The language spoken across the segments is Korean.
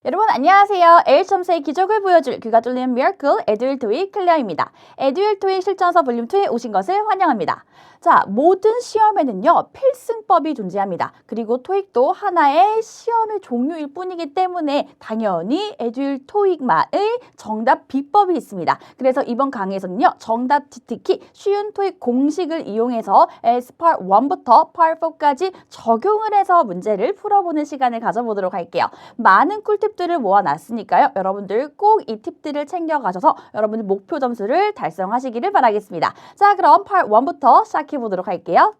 여러분 안녕하세요. L.C의 기적을 보여줄 귀가 뚫리는 미라클 에듀윌 토익 클레어입니다. 에듀윌 토익 실전서 볼륨 2에 오신 것을 환영합니다. 자, 모든 시험에는요 필승법이 존재합니다. 그리고 토익도 하나의 시험의 종류일 뿐이기 때문에 당연히 에듀윌 토익만의 정답 비법이 있습니다. 그래서 이번 강의에서는요 정답 특히 쉬운 토익 공식을 이용해서 S Part 1부터 Part 4까지 적용을 해서 문제를 풀어보는 시간을 가져보도록 할게요. 많은 꿀팁들을 모아놨으니까요. 여러분들 꼭 이 팁들을 챙겨가셔서 여러분들 목표 점수를 달성하시기를 바라겠습니다. 자, 그럼 Part 1부터 시작해보도록 할게요.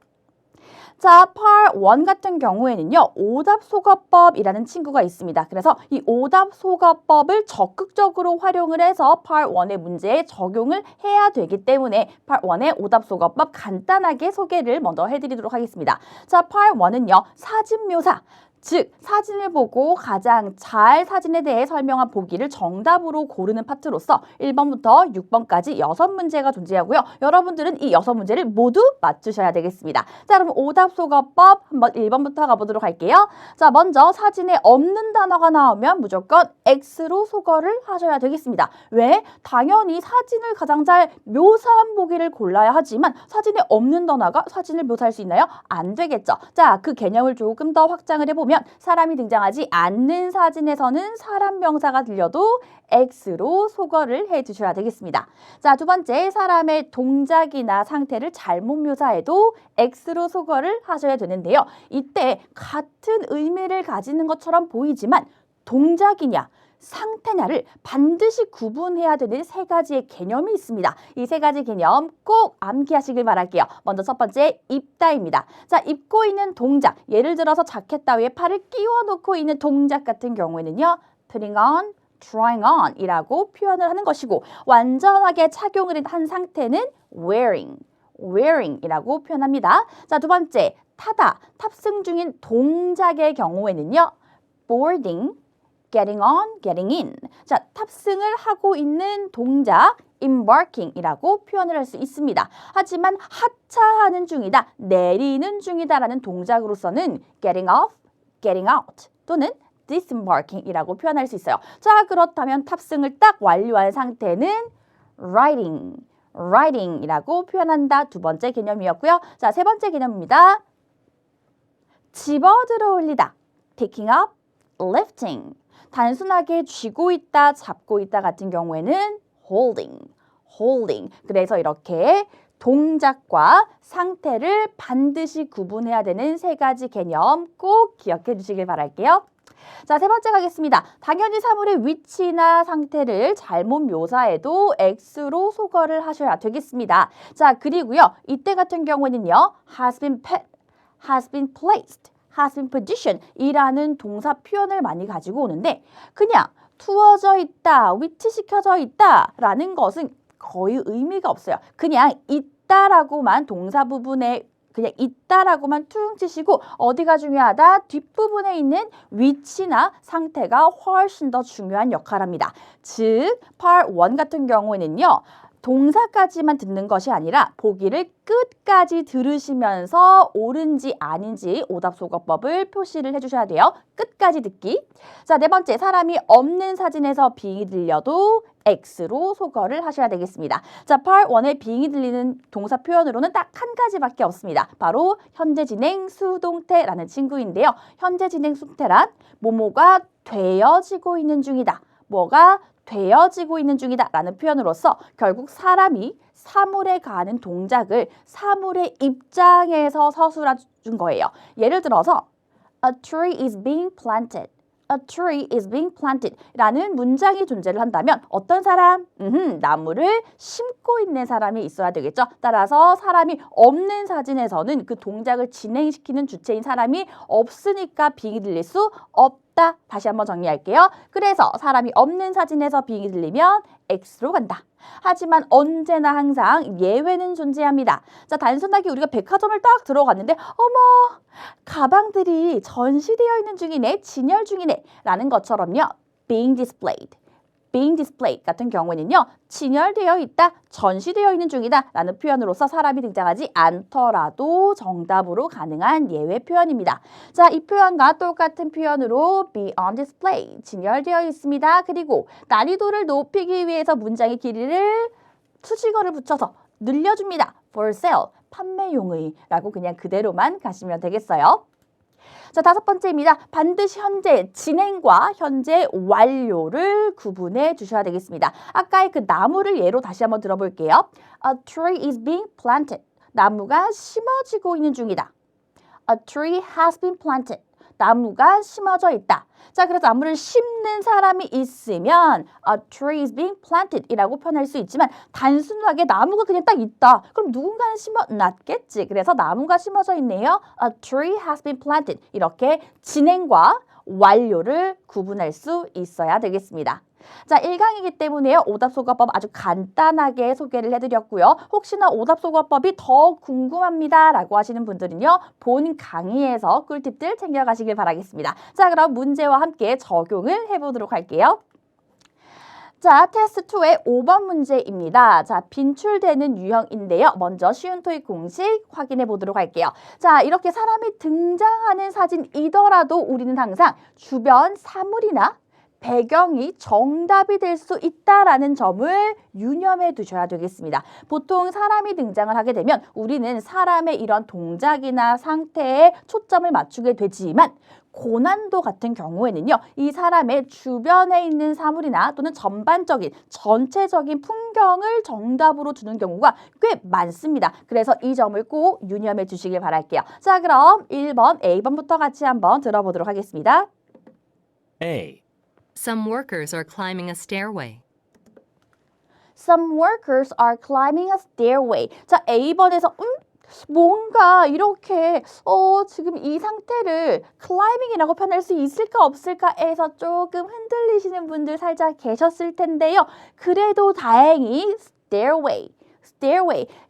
자, Part 1 같은 경우에는요. 오답소거법이라는 친구가 있습니다. 그래서 이 오답소거법을 적극적으로 활용을 해서 Part 1의 문제에 적용을 해야 되기 때문에 Part 1의 오답소거법 간단하게 소개를 먼저 해드리도록 하겠습니다. 자, Part 1은요. 사진묘사. 즉, 사진을 보고 가장 잘 사진에 대해 설명한 보기를 정답으로 고르는 파트로서 1번부터 6번까지 6문제가 존재하고요. 여러분들은 이 6문제를 모두 맞추셔야 되겠습니다. 자, 그럼 오답소거법 한번 1번부터 가보도록 할게요. 자, 먼저 사진에 없는 단어가 나오면 무조건 X로 소거를 하셔야 되겠습니다. 왜? 당연히 사진을 가장 잘 묘사한 보기를 골라야 하지만 사진에 없는 단어가 사진을 묘사할 수 있나요? 안 되겠죠. 자, 그 개념을 조금 더 확장을 해보면 사람이 등장하지 않는 사진에서는 사람 명사가 들려도 X로 소거를 해주셔야 되겠습니다. 자, 두 번째, 사람의 동작이나 상태를 잘못 묘사해도 X로 소거를 하셔야 되는데요. 이때 같은 의미를 가지는 것처럼 보이지만 동작이냐 상태냐를 반드시 구분해야 되는 세 가지의 개념이 있습니다. 이 세 가지 개념 꼭 암기하시길 바랄게요. 먼저 첫 번째, 입다입니다. 자, 입고 있는 동작, 예를 들어서 자켓 따위에 팔을 끼워 놓고 있는 동작 같은 경우에는요. putting on, trying on 이라고 표현을 하는 것이고 완전하게 착용을 한 상태는 wearing 이라고 표현합니다. 자, 두 번째, 타다, 탑승 중인 동작의 경우에는요. boarding, getting on, getting in. 자, 탑승을 하고 있는 동작 embarking이라고 표현을 할 수 있습니다. 하지만 하차하는 중이다, 내리는 중이다라는 동작으로서는 getting off, getting out 또는 disembarking이라고 표현할 수 있어요. 자, 그렇다면 탑승을 딱 완료한 상태는 riding이라고 표현한다. 두 번째 개념이었고요. 자, 세 번째 개념입니다. 집어들어 올리다, picking up, lifting. 단순하게 쥐고 있다, 잡고 있다 같은 경우에는 holding. 그래서 이렇게 동작과 상태를 반드시 구분해야 되는 세 가지 개념 꼭 기억해 주시길 바랄게요. 자, 세 번째 가겠습니다. 당연히 사물의 위치나 상태를 잘못 묘사해도 X로 소거를 하셔야 되겠습니다. 자, 그리고요. 이때 같은 경우에는요. has been put, has been placed, has been positioned 이라는 동사 표현을 많이 가지고 오는데 그냥 투어져 있다, 위치시켜져 있다 라는 것은 거의 의미가 없어요. 그냥 있다라고만 동사 부분에 그냥 있다라고만 퉁 치시고 어디가 중요하다? 뒷부분에 있는 위치나 상태가 훨씬 더 중요한 역할을 합니다. 즉, Part 1 같은 경우에는요. 동사까지만 듣는 것이 아니라 보기를 끝까지 들으시면서 옳은지 아닌지 오답소거법을 표시를 해주셔야 돼요. 끝까지 듣기. 자, 네 번째, 사람이 없는 사진에서 빙이 들려도 X로 소거를 하셔야 되겠습니다. 자, Part 1의 빙이 들리는 동사 표현으로는 딱 한 가지밖에 없습니다. 바로 현재 진행 수동태라는 친구인데요. 현재 진행 수동태란 뭐뭐가 되어지고 있는 중이다. 뭐가 되어지고 있는 중이다 라는 표현으로서 결국 사람이 사물에 가는 동작을 사물의 입장에서 서술해 준 거예요. 예를 들어서 A tree is being planted. A tree is being planted 라는 문장이 존재를 한다면 어떤 사람? 나무를 심고 있는 사람이 있어야 되겠죠. 따라서 사람이 없는 사진에서는 그 동작을 진행시키는 주체인 사람이 없으니까 빙이 들릴 수 없다. 다시 한번 정리할게요. 그래서 사람이 없는 사진에서 빙이 들리면 X로 간다. 하지만 언제나 항상 예외는 존재합니다. 자, 단순하게 우리가 백화점을 딱 들어갔는데 어머, 가방들이 전시되어 있는 중이네, 진열 중이네 라는 것처럼요. being displayed, being displayed 같은 경우에는요. 진열되어 있다, 전시되어 있는 중이다 라는 표현으로서 사람이 등장하지 않더라도 정답으로 가능한 예외 표현입니다. 자, 이 표현과 똑같은 표현으로 be on display, 진열되어 있습니다. 그리고 난이도를 높이기 위해서 문장의 길이를 수식어를 붙여서 늘려줍니다. for sale, 판매용의 라고 그냥 그대로만 가시면 되겠어요. 자, 다섯 번째입니다. 반드시 현재 진행과 현재 완료를 구분해 주셔야 되겠습니다. 아까의 그 나무를 예로 다시 한번 들어볼게요. A tree is being planted. 나무가 심어지고 있는 중이다. A tree has been planted. 나무가 심어져 있다. 자, 그래서 나무를 심는 사람이 있으면 a tree is being planted 이라고 표현할 수 있지만 단순하게 나무가 그냥 딱 있다. 그럼 누군가는 심어놨겠지. 그래서 나무가 심어져 있네요. A tree has been planted. 이렇게 진행과 완료를 구분할 수 있어야 되겠습니다. 자, 1강이기 때문에요. 오답소거법 아주 간단하게 소개를 해드렸고요. 혹시나 오답소거법이 더 궁금합니다 라고 하시는 분들은요. 본 강의에서 꿀팁들 챙겨가시길 바라겠습니다. 자, 그럼 문제와 함께 적용을 해보도록 할게요. 자, 테스트 2의 5번 문제입니다. 자, 빈출되는 유형인데요. 먼저 쉬운 토익 공식 확인해 보도록 할게요. 자, 이렇게 사람이 등장하는 사진이더라도 우리는 항상 주변 사물이나 배경이 정답이 될 수 있다라는 점을 유념해 두셔야 되겠습니다. 보통 사람이 등장을 하게 되면 우리는 사람의 이런 동작이나 상태에 초점을 맞추게 되지만 고난도 같은 경우에는요. 이 사람의 주변에 있는 사물이나 또는 전반적인 전체적인 풍경을 정답으로 주는 경우가 꽤 많습니다. 그래서 이 점을 꼭 유념해 주시길 바랄게요. 자, 그럼 1번 A번부터 같이 한번 들어보도록 하겠습니다. A. Some workers are climbing a stairway. Some workers are climbing a stairway. 자, A번에서 뭔가 이렇게 지금 이 상태를 climbing이라고 표현할 수 있을까 없을까에서 조금 흔들리시는 분들 살짝 계셨을 텐데요. 그래도 다행히 stairway,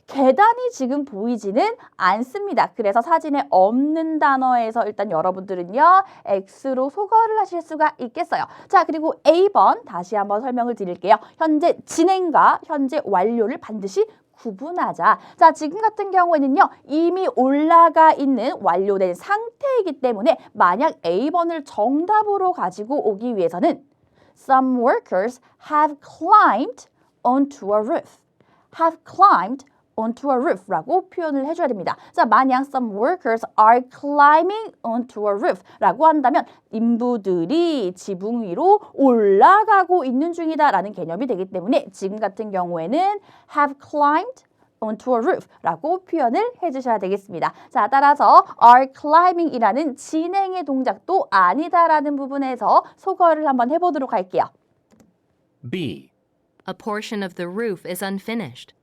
계단이 지금 보이지는 않습니다. 그래서 사진에 없는 단어에서 일단 여러분들은요. X로 소거를 하실 수가 있겠어요. 자, 그리고 A번 다시 한번 설명을 드릴게요. 현재 진행과 현재 완료를 반드시 구분하자. 자, 지금 같은 경우에는요. 이미 올라가 있는 완료된 상태이기 때문에 만약 A번을 정답으로 가지고 오기 위해서는 Some workers have climbed onto a roof. have climbed onto a roof 라고 표현을 해줘야 됩니다. 자, 만약 some workers are climbing onto a roof 라고 한다면 인부들이 지붕 위로 올라가고 있는 중이다 라는 개념이 되기 때문에 지금 같은 경우에는 have climbed onto a roof 라고 표현을 해주셔야 되겠습니다. 자, 따라서 are climbing 이라는 진행의 동작도 아니다라는 부분에서 소거를 한번 해보도록 할게요. B. A portion of the roof is unfinished.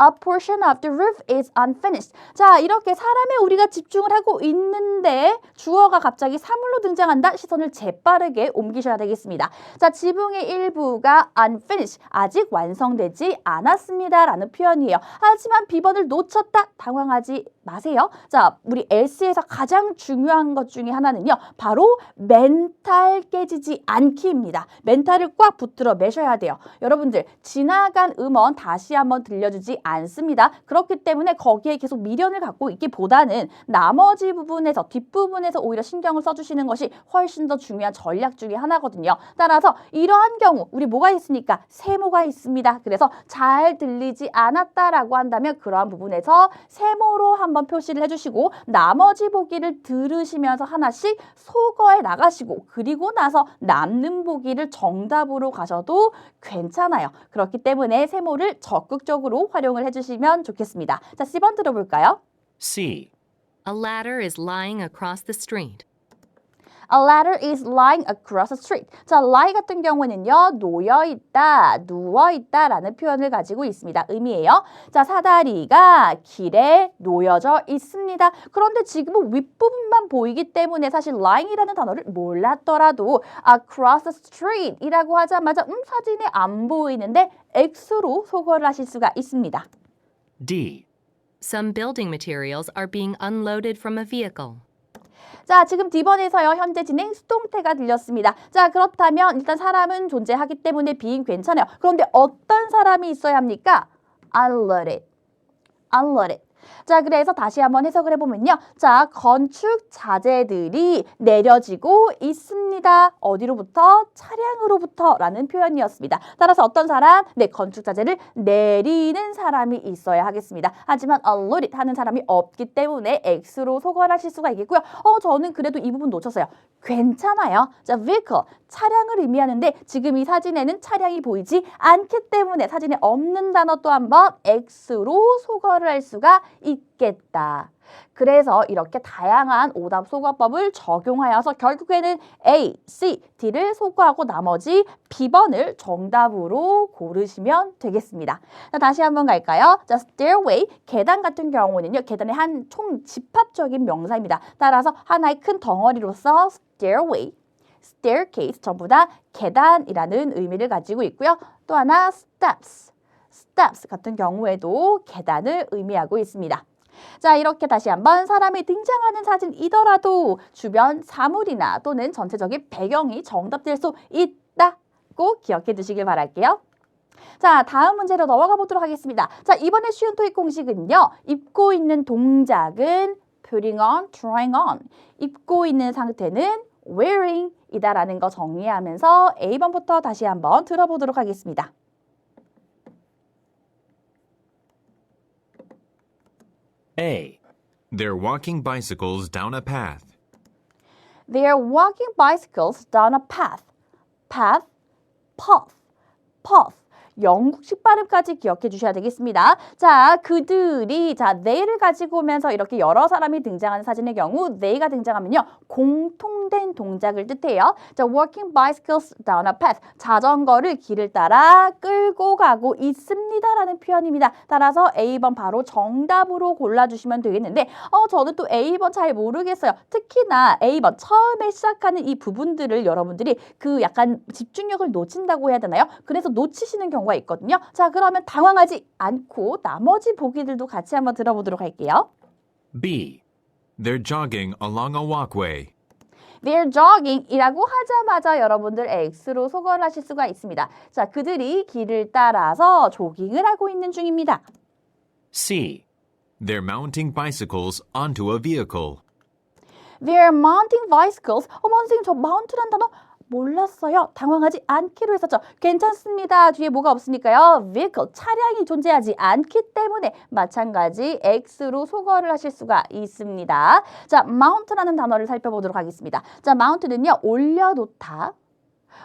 A portion of the roof is unfinished. 자, 이렇게 사람에 우리가 집중을 하고 있는데 주어가 갑자기 사물로 등장한다. 시선을 재빠르게 옮기셔야 되겠습니다. 자, 지붕의 일부가 unfinished, 아직 완성되지 않았습니다 라는 표현이에요. 하지만 B번을 놓쳤다. 당황하지 마세요. 자, 우리 S에서 가장 중요한 것 중에 하나는요. 바로 멘탈 깨지지 않기입니다. 멘탈을 꽉 붙들어 매셔야 돼요. 여러분들, 지나간 음원 다시 한번 들려주지 않습니다. 그렇기 때문에 거기에 계속 미련을 갖고 있기보다는 나머지 부분에서 뒷부분에서 오히려 신경을 써주시는 것이 훨씬 더 중요한 전략 중에 하나거든요. 따라서 이러한 경우 우리 뭐가 있습니까? 세모가 있습니다. 그래서 잘 들리지 않았다라고 한다면 그러한 부분에서 세모로 한번 표시를 해주시고 나머지 보기를 들으시면서 하나씩 소거해 나가시고 그리고 나서 남는 보기를 정답으로 가셔도 괜찮아요. 그렇기 때문에 세모를 적극적으로 활용을 해주시면 좋겠습니다. 자, C번 들어볼까요? C. A ladder is lying across the street. A ladder is lying across the street. 자, lie 같은 경우는요, 놓여있다, 누워있다 라는 표현을 가지고 있습니다. 의미예요. 자, 사다리가 길에 놓여져 있습니다. 그런데 지금은 윗부분만 보이기 때문에 사실 lying이라는 단어를 몰랐더라도 across the street 이라고 하자마자 사진에 안 보이는데 X로 소거를 하실 수가 있습니다. D. Some building materials are being unloaded from a vehicle. 자, 지금 D번에서요. 현재 진행 수동태가 들렸습니다. 자, 그렇다면 일단 사람은 존재하기 때문에 being 괜찮아요. 그런데 어떤 사람이 있어야 합니까? unloaded. unloaded. 자, 그래서 다시 한번 해석을 해보면요. 자, 건축 자재들이 내려지고 있습니다. 어디로부터? 차량으로부터 라는 표현이었습니다. 따라서 어떤 사람? 네, 건축 자재를 내리는 사람이 있어야 하겠습니다. 하지만 unloaded 하는 사람이 없기 때문에 X로 소거하실 수가 있겠고요. 저는 그래도 이 부분 놓쳤어요. 괜찮아요. 자, vehicle, 차량을 의미하는데 지금 이 사진에는 차량이 보이지 않기 때문에 사진에 없는 단어 또 한번 X로 소거를 할 수가 있겠다. 그래서 이렇게 다양한 오답 소거법을 적용하여서 결국에는 A, C, D를 소거하고 나머지 B번을 정답으로 고르시면 되겠습니다. 자, 다시 한번 갈까요? 자, stairway, 계단 같은 경우는요. 계단의 한 총 집합적인 명사입니다. 따라서 하나의 큰 덩어리로서 stairway, staircase 전부 다 계단이라는 의미를 가지고 있고요. 또 하나 steps, steps 같은 경우에도 계단을 의미하고 있습니다. 자, 이렇게 다시 한번 사람이 등장하는 사진이더라도 주변 사물이나 또는 전체적인 배경이 정답될 수 있다고 기억해 두시길 바랄게요. 자, 다음 문제로 넘어가 보도록 하겠습니다. 자, 이번에 쉬운 토익 공식은요. 입고 있는 동작은 putting on, trying on. 입고 있는 상태는 wearing 이다라는 거 정리하면서 A번부터 다시 한번 들어보도록 하겠습니다. A. They're walking bicycles down a path. They are walking bicycles down a path. path, path, path. 영국식 발음까지 기억해 주셔야 되겠습니다. 자, 그들이 they를 가지고 오면서 이렇게 여러 사람이 등장하는 사진의 경우 they가 등장하면요. 공통된 동작을 뜻해요. 자, walking bicycles down a path. 자전거를 길을 따라 끌고 가고 있습니다라는 표현입니다. 따라서 A번 바로 정답으로 골라주시면 되겠는데 저는 또 A번 잘 모르겠어요. 특히나 A번 처음에 시작하는 이 부분들을 여러분들이 그 약간 집중력을 놓친다고 해야 되나요? 그래서 놓치시는 경우가 있거든요. 자, 그러면 당황하지 않고 나머지 보기들도 같이 한번 들어보도록 할게요. B. They're jogging along a walkway. They're jogging이라고 하자마자 여러분들 X로 소거를 하실 수가 있습니다. 자, 그들이 길을 따라서 조깅을 하고 있는 중입니다. C. They're mounting bicycles onto a vehicle. They're mounting bicycles. 선생님, 저 mount란 단어 몰랐어요. 당황하지 않기로 했었죠. 괜찮습니다. 뒤에 뭐가 없으니까요. vehicle, 차량이 존재하지 않기 때문에 마찬가지 X로 소거를 하실 수가 있습니다. 자, mount라는 단어를 살펴보도록 하겠습니다. 자, mount는요. 올려놓다,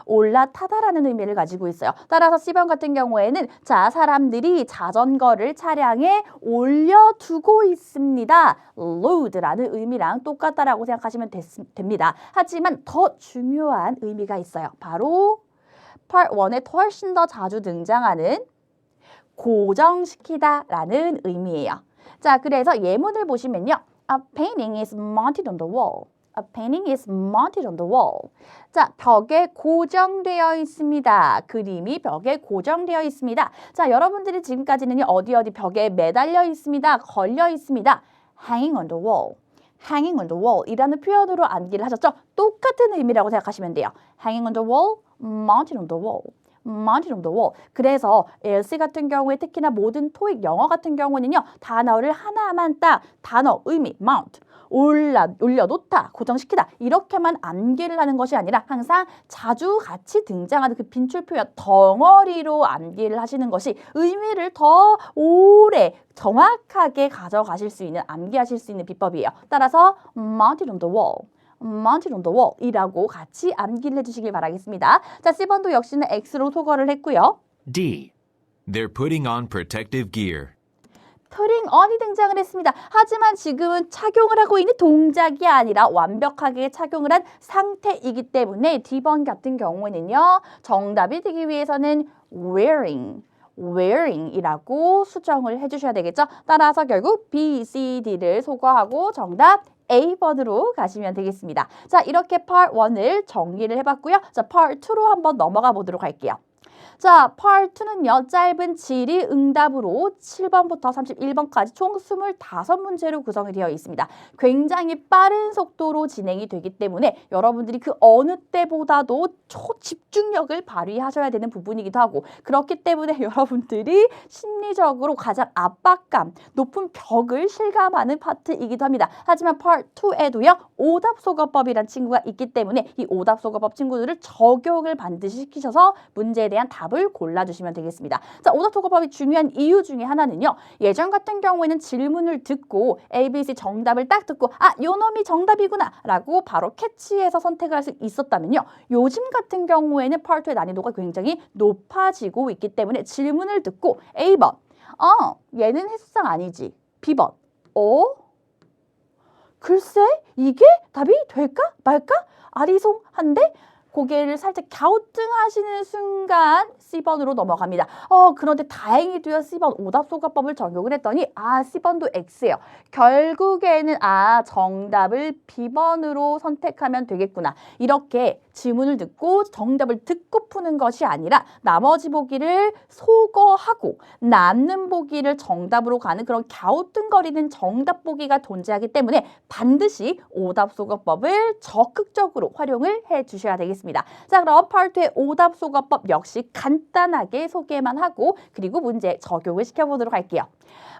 올라타다라는 의미를 가지고 있어요. 따라서 C번 같은 경우에는 자, 사람들이 자전거를 차량에 올려두고 있습니다. load라는 의미랑 똑같다라고 생각하시면 됩니다. 하지만 더 중요한 의미가 있어요. 바로 Part 1에 훨씬 더 자주 등장하는 고정시키다라는 의미예요. 자, 그래서 예문을 보시면요. A painting is mounted on the wall. A painting is mounted on the wall. 자, 벽에 고정되어 있습니다. 그림이 벽에 고정되어 있습니다. 자, 여러분들이 지금까지는 어디 벽에 매달려 있습니다. 걸려 있습니다. Hanging on the wall. Hanging on the wall 이라는 표현으로 암기를 하셨죠? 똑같은 의미라고 생각하시면 돼요. Hanging on the wall, mounted on the wall. mounted on the wall. 그래서 LC 같은 경우에 특히나 모든 토익 영어 같은 경우는요. 단어를 하나만 딱 단어, 의미, mount. 올려놓다, 고정시키다 이렇게만 암기를 하는 것이 아니라 항상 자주 같이 등장하는 그 빈출 표현 덩어리로 암기를 하시는 것이 의미를 더 오래 정확하게 가져가실 수 있는 암기하실 수 있는 비법이에요. 따라서 mounted on the wall. mounted on the wall 이라고 같이 암기를 해주시길 바라겠습니다. 자, C번도 역시는 X로 소거를 했고요. D. They're putting on protective gear. putting on이 등장을 했습니다. 하지만 지금은 착용을 하고 있는 동작이 아니라 완벽하게 착용을 한 상태이기 때문에 D번 같은 경우에는요. 정답이 되기 위해서는 wearing이라고 수정을 해주셔야 되겠죠. 따라서 결국 B, C, D를 소거하고 정답 A번으로 가시면 되겠습니다. 자, 이렇게 Part 1을 정리를 해봤고요. 자, Part 2로 한번 넘어가 보도록 할게요. 자, Part 2는요. 짧은 질의응답으로 7번부터 31번까지 총 25문제로 구성이 되어 있습니다. 굉장히 빠른 속도로 진행이 되기 때문에 여러분들이 그 어느 때보다도 초집중력을 발휘하셔야 되는 부분이기도 하고 그렇기 때문에 여러분들이 심리적으로 가장 압박감, 높은 벽을 실감하는 파트이기도 합니다. 하지만 Part 2에도요. 오답소거법이란 친구가 있기 때문에 이 오답소거법 친구들을 적용을 반드시 시키셔서 문제에 대한 답을 골라주시면 되겠습니다. 자, 오답소거법이 중요한 이유 중에 하나는요. 예전 같은 경우에는 질문을 듣고 ABC 정답을 딱 듣고 요 놈이 정답이구나 라고 바로 캐치해서 선택을 할 수 있었다면요. 요즘 같은 경우에는 Part 2의 난이도가 굉장히 높아지고 있기 때문에 질문을 듣고 A번 얘는 횟수상 아니지. B번 글쎄 이게 답이 될까 말까? 아리송한데? 고개를 살짝 갸우뚱하시는 순간 C번으로 넘어갑니다. 그런데 다행히도요. C번 오답소거법을 적용을 했더니 C번도 X예요. 결국에는 정답을 B번으로 선택하면 되겠구나. 이렇게 질문을 듣고 정답을 듣고 푸는 것이 아니라 나머지 보기를 소거하고 남는 보기를 정답으로 가는 그런 갸우뚱거리는 정답 보기가 존재하기 때문에 반드시 오답소거법을 적극적으로 활용을 해주셔야 되겠습니다. 자, 그럼 Part 2의 오답소거법 역시 간단하게 소개만 하고 그리고 문제 적용을 시켜보도록 할게요.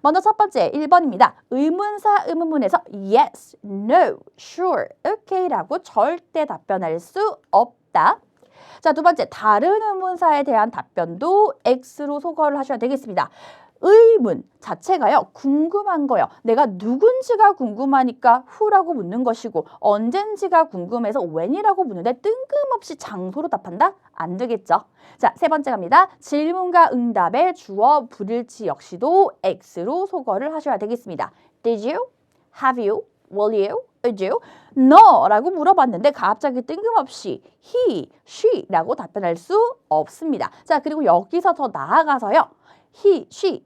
먼저 첫 번째 1번입니다. 의문사 의문문에서 yes, no, sure, okay라고 절대 답변할 수 없다. 자, 두 번째 다른 의문사에 대한 답변도 X로 소거를 하셔야 되겠습니다. 의문 자체가요. 궁금한 거요. 내가 누군지가 궁금하니까 who라고 묻는 것이고 언젠지가 궁금해서 when이라고 묻는데 뜬금없이 장소로 답한다? 안 되겠죠. 자, 세 번째 갑니다. 질문과 응답의 주어 불일치 역시도 X로 소거를 하셔야 되겠습니다. Did you? Have you? Will you? Would you? No 라고 물어봤는데 갑자기 뜬금없이 he, she라고 답변할 수 없습니다. 자, 그리고 여기서 더 나아가서요. he, she,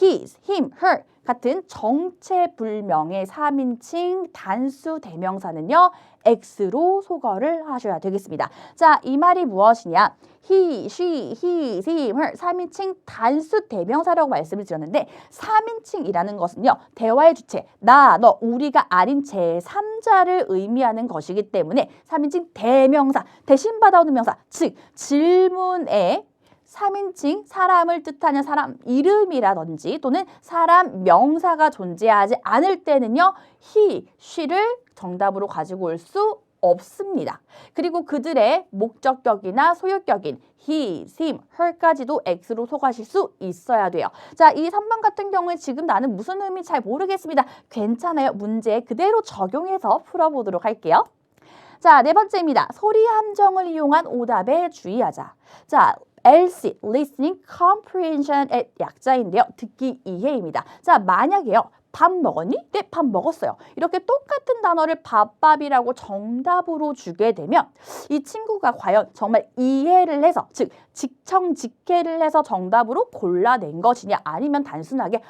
his, him, her 같은 정체불명의 3인칭 단수 대명사는요. X로 소거를 하셔야 되겠습니다. 자, 이 말이 무엇이냐? he, she, his, him, her 3인칭 단수 대명사라고 말씀을 드렸는데 3인칭이라는 것은요. 대화의 주체, 나, 너, 우리가 아닌 제3자를 의미하는 것이기 때문에 3인칭 대명사, 대신 받아오는 명사, 즉 질문에 3인칭 사람을 뜻하는 사람 이름이라든지 또는 사람 명사가 존재하지 않을 때는요. he, she를 정답으로 가지고 올 수 없습니다. 그리고 그들의 목적격이나 소유격인 his, him, her까지도 X로 소거하실 수 있어야 돼요. 자, 이 3번 같은 경우에 지금 나는 무슨 의미 잘 모르겠습니다. 괜찮아요. 문제 그대로 적용해서 풀어보도록 할게요. 자, 네 번째입니다. 소리 함정을 이용한 오답에 주의하자. 자, LC, listening comprehension의 약자인데요. 듣기 이해입니다. 자, 만약에요. 밥 먹었니? 네, 밥 먹었어요. 이렇게 똑같은 단어를 밥밥이라고 정답으로 주게 되면 이 친구가 과연 정말 이해를 해서 즉 직청직해를 해서 정답으로 골라낸 것이냐 아니면 단순하게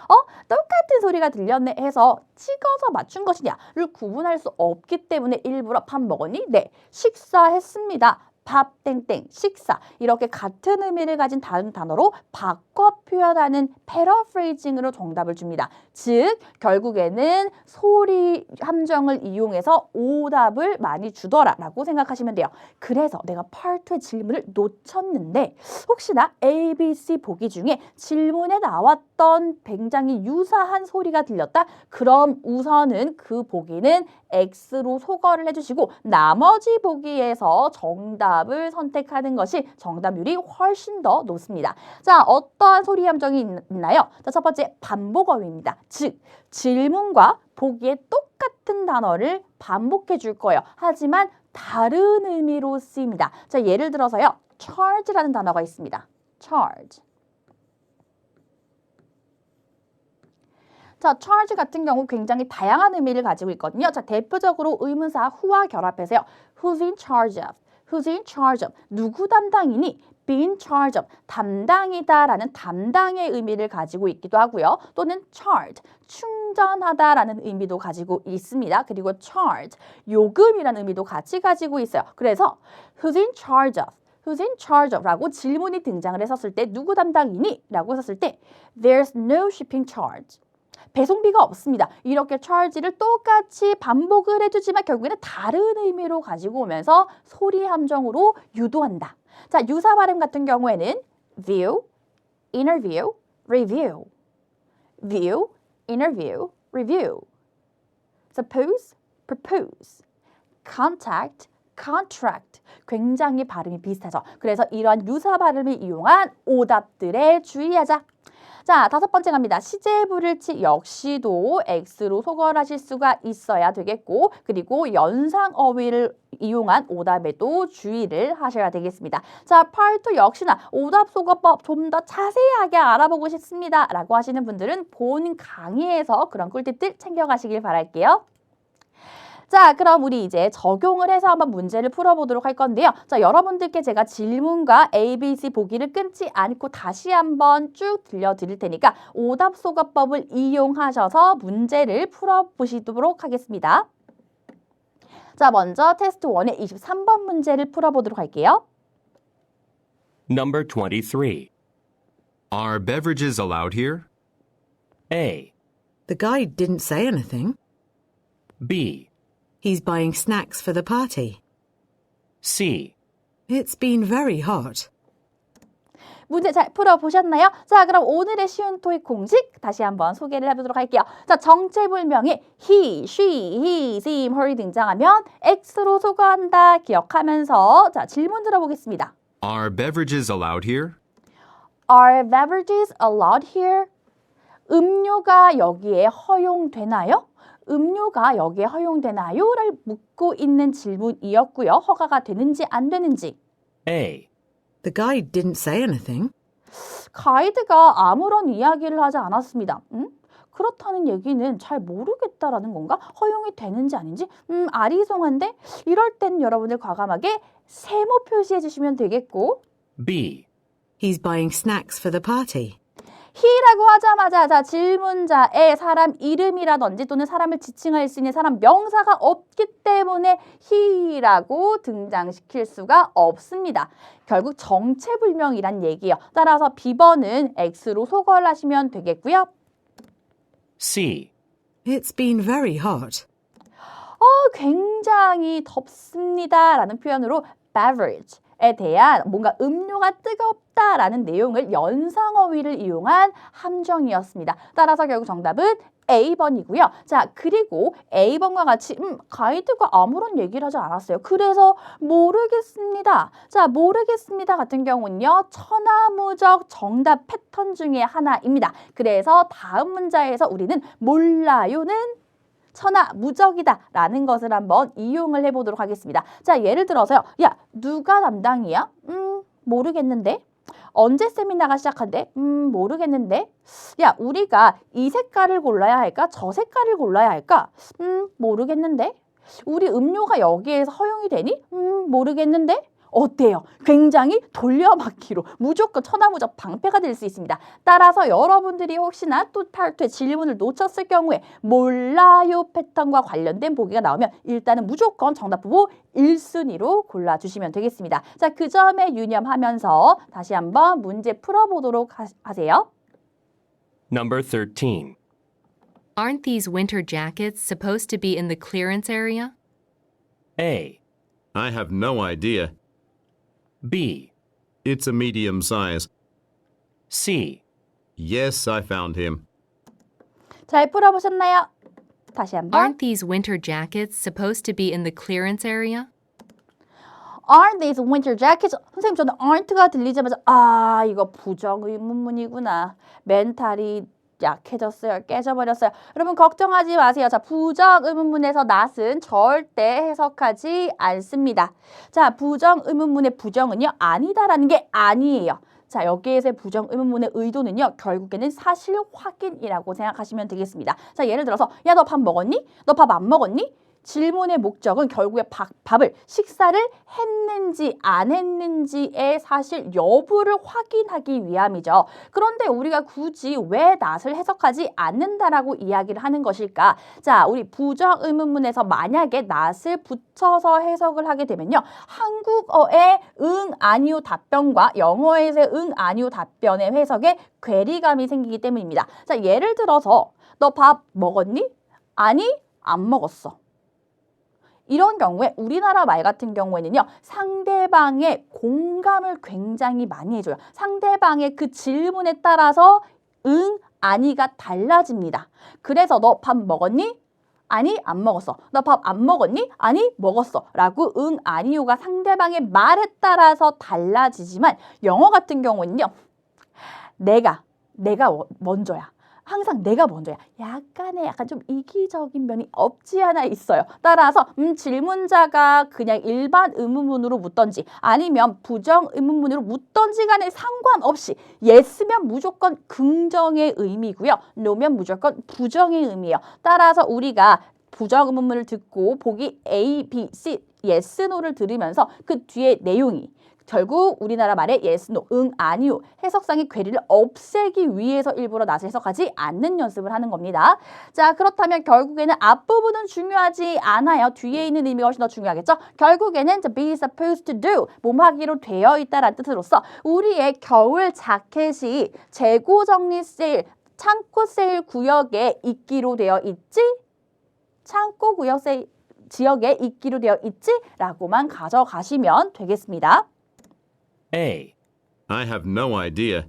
똑같은 소리가 들렸네 해서 찍어서 맞춘 것이냐를 구분할 수 없기 때문에 일부러 밥 먹었니? 네, 식사했습니다. 밥 땡땡 식사 이렇게 같은 의미를 가진 다른 단어로 바꿔 표현하는 패러프레이징으로 정답을 줍니다. 즉 결국에는 소리 함정을 이용해서 오답을 많이 주더라라고 생각하시면 돼요. 그래서 내가 Part 2의 질문을 놓쳤는데 혹시나 ABC 보기 중에 질문에 나왔던 굉장히 유사한 소리가 들렸다? 그럼 우선은 그 보기는 X로 소거를 해주시고 나머지 보기에서 정답을 선택하는 것이 정답률이 훨씬 더 높습니다. 자, 어떠한 소리 함정이 있나요? 자, 첫 번째 반복어휘입니다. 즉 질문과 보기에 똑같은 단어를 반복해 줄 거예요. 하지만 다른 의미로 쓰입니다. 자, 예를 들어서요. charge라는 단어가 있습니다. charge. 자, charge 같은 경우 굉장히 다양한 의미를 가지고 있거든요. 자, 대표적으로 의문사 who와 결합해서요. Who's in charge of? Who's in charge of? 누구 담당이니? Be in charge of. 담당이다라는 담당의 의미를 가지고 있기도 하고요. 또는 charge. 충전하다라는 의미도 가지고 있습니다. 그리고 charge. 요금이라는 의미도 같이 가지고 있어요. 그래서 Who's in charge of? who's in charge of 라고 질문이 등장을 했었을 때 누구 담당이니? 라고 했었을 때 there's no shipping charge. 배송비가 없습니다. 이렇게 charge를 똑같이 반복을 해주지만 결국에는 다른 의미로 가지고 오면서 소리 함정으로 유도한다. 자, 유사 발음 같은 경우에는 view, interview, review. view, interview, review. suppose, propose. contact, contract. 굉장히 발음이 비슷하죠. 그래서 이러한 유사 발음을 이용한 오답들에 주의하자. 자, 5번째 갑니다. 시제 불일치 역시도 X로 소거하실 수가 있어야 되겠고 그리고 연상 어휘를 이용한 오답에도 주의를 하셔야 되겠습니다. 자, part 2 역시나 오답 소거법 좀 더 자세하게 알아보고 싶습니다. 라고 하시는 분들은 본 강의에서 그런 꿀팁들 챙겨가시길 바랄게요. 자, 그럼 우리 이제 적용을 해서 한번 문제를 풀어보도록 할 건데요. 자, 여러분들께 제가 질문과 ABC 보기를 끊지 않고 다시 한번 쭉 들려드릴 테니까 오답 소거법을 이용하셔서 문제를 풀어보시도록 하겠습니다. 자, 먼저 테스트 1의 23번 문제를 풀어보도록 할게요. Number 23. Are beverages allowed here? A, The guide didn't say anything. B, He's buying snacks for the party. C, It's been very hot. 문제 잘 풀어보셨나요? 자, 그럼 오늘의 쉬운 토익 공식 다시 한번 소개를 해보도록 할게요. 자, 정체불명의 he, she, his, him, her이 등장하면 X로 소거한다 기억하면서 자, 질문 들어보겠습니다. Are beverages allowed here? Are beverages allowed here? 음료가 여기에 허용되나요? 음료가 여기에 허용되나요? 를 묻고 있는 질문이었고요. 허가가 되는지 안 되는지. A, The guide didn't say anything. 가이드가 아무런 이야기를 하지 않았습니다. 그렇다는 얘기는 잘 모르겠다라는 건가? 허용이 되는지 아닌지? 아리송한데? 이럴 땐 여러분들 과감하게 세모 표시해 주시면 되겠고 B, He's buying snacks for the party. he라고 하자마자 자, 질문자의 사람 이름이라든지 또는 사람을 지칭할 수 있는 사람 명사가 없기 때문에 he라고 등장시킬 수가 없습니다. 결국 정체불명이란 얘기예요. 따라서 B번은 X로 소거를 하시면 되겠고요. C, It's been very hot. 굉장히 덥습니다 라는 표현으로 beverage에 대한 뭔가 음료가 뜨겁다라는 내용을 연상어휘를 이용한 함정이었습니다. 따라서 결국 정답은 A번이고요. 자, 그리고 A번과 같이 가이드가 아무런 얘기를 하지 않았어요. 그래서 모르겠습니다. 자, 모르겠습니다 같은 경우는요. 천하무적 정답 패턴 중에 하나입니다. 그래서 다음 문자에서 우리는 몰라요는 천하무적이다 라는 것을 한번 이용을 해보도록 하겠습니다. 자, 예를 들어서요. 야, 누가 담당이야? 모르겠는데. 언제 세미나가 시작한대? 모르겠는데. 야, 우리가 이 색깔을 골라야 할까? 저 색깔을 골라야 할까? 모르겠는데. 우리 음료가 여기에서 허용이 되니? 모르겠는데. 어때요? 굉장히 돌려막기로 무조건 천하무적 방패가 될 수 있습니다. 따라서 여러분들이 혹시나 또 탈퇴 질문을 놓쳤을 경우에 몰라요 패턴과 관련된 보기가 나오면 일단은 무조건 정답 후보 1순위로 골라주시면 되겠습니다. 자, 그 점에 유념하면서 다시 한번 문제 풀어보도록 하세요. Number 13. Aren't these winter jackets supposed to be in the clearance area? A, I have no idea. B, It's a medium size. C, Yes, I found him. 잘 풀어보셨나요? 다시 한번. Aren't these winter jackets supposed to be in the clearance area? Aren't these winter jackets? 선생님, 저는 aren't가 들리자마자 이거 부정의문문이구나. 멘탈이 약해졌어요. 깨져버렸어요. 여러분 걱정하지 마세요. 자, 부정의문문에서 not은 절대 해석하지 않습니다. 자, 부정의문문의 부정은요. 아니다라는 게 아니에요. 자, 여기에서의 부정의문문의 의도는요. 결국에는 사실 확인이라고 생각하시면 되겠습니다. 자, 예를 들어서 야, 너 밥 먹었니? 너 밥 안 먹었니? 질문의 목적은 결국에 밥을 식사를 했는지 안 했는지의 사실 여부를 확인하기 위함이죠. 그런데 우리가 굳이 왜 not을 해석하지 않는다라고 이야기를 하는 것일까? 자, 우리 부정 의문문에서 만약에 not을 붙여서 해석을 하게 되면요. 한국어의 응, 아니요 답변과 영어에서의 응, 아니요 답변의 해석에 괴리감이 생기기 때문입니다. 자, 예를 들어서 너 밥 먹었니? 아니, 안 먹었어. 이런 경우에 우리나라 말 같은 경우에는요. 상대방의 공감을 굉장히 많이 해줘요. 상대방의 그 질문에 따라서 응, 아니가 달라집니다. 그래서 너 밥 먹었니? 아니, 안 먹었어. 너 밥 안 먹었니? 아니, 먹었어. 라고 응, 아니요가 상대방의 말에 따라서 달라지지만 영어 같은 경우는요. 내가 먼저야. 항상 내가 먼저야. 약간 좀 이기적인 면이 없지 않아 있어요. 따라서 질문자가 그냥 일반 의문문으로 묻던지 아니면 부정 의문문으로 묻던지 간에 상관없이 yes면 무조건 긍정의 의미고요. no면 무조건 부정의 의미예요. 따라서 우리가 부정 의문문을 듣고 보기 A, B, C, yes, no를 들으면서 그 뒤에 내용이 결국 우리나라 말의 yes, no, 응, 아니요 해석상의 괴리를 없애기 위해서 일부러 not을 해석하지 않는 연습을 하는 겁니다. 자, 그렇다면 결국에는 앞부분은 중요하지 않아요. 뒤에 있는 의미가 훨씬 더 중요하겠죠. 결국에는 to be supposed to do, 몸하기로 되어 있다라는 뜻으로서 우리의 겨울 자켓이 재고 정리 세일, 창고 세일 구역에 있기로 되어 있지? 창고 구역 세일 지역에 있기로 되어 있지? 라고만 가져가시면 되겠습니다. A. I have no idea.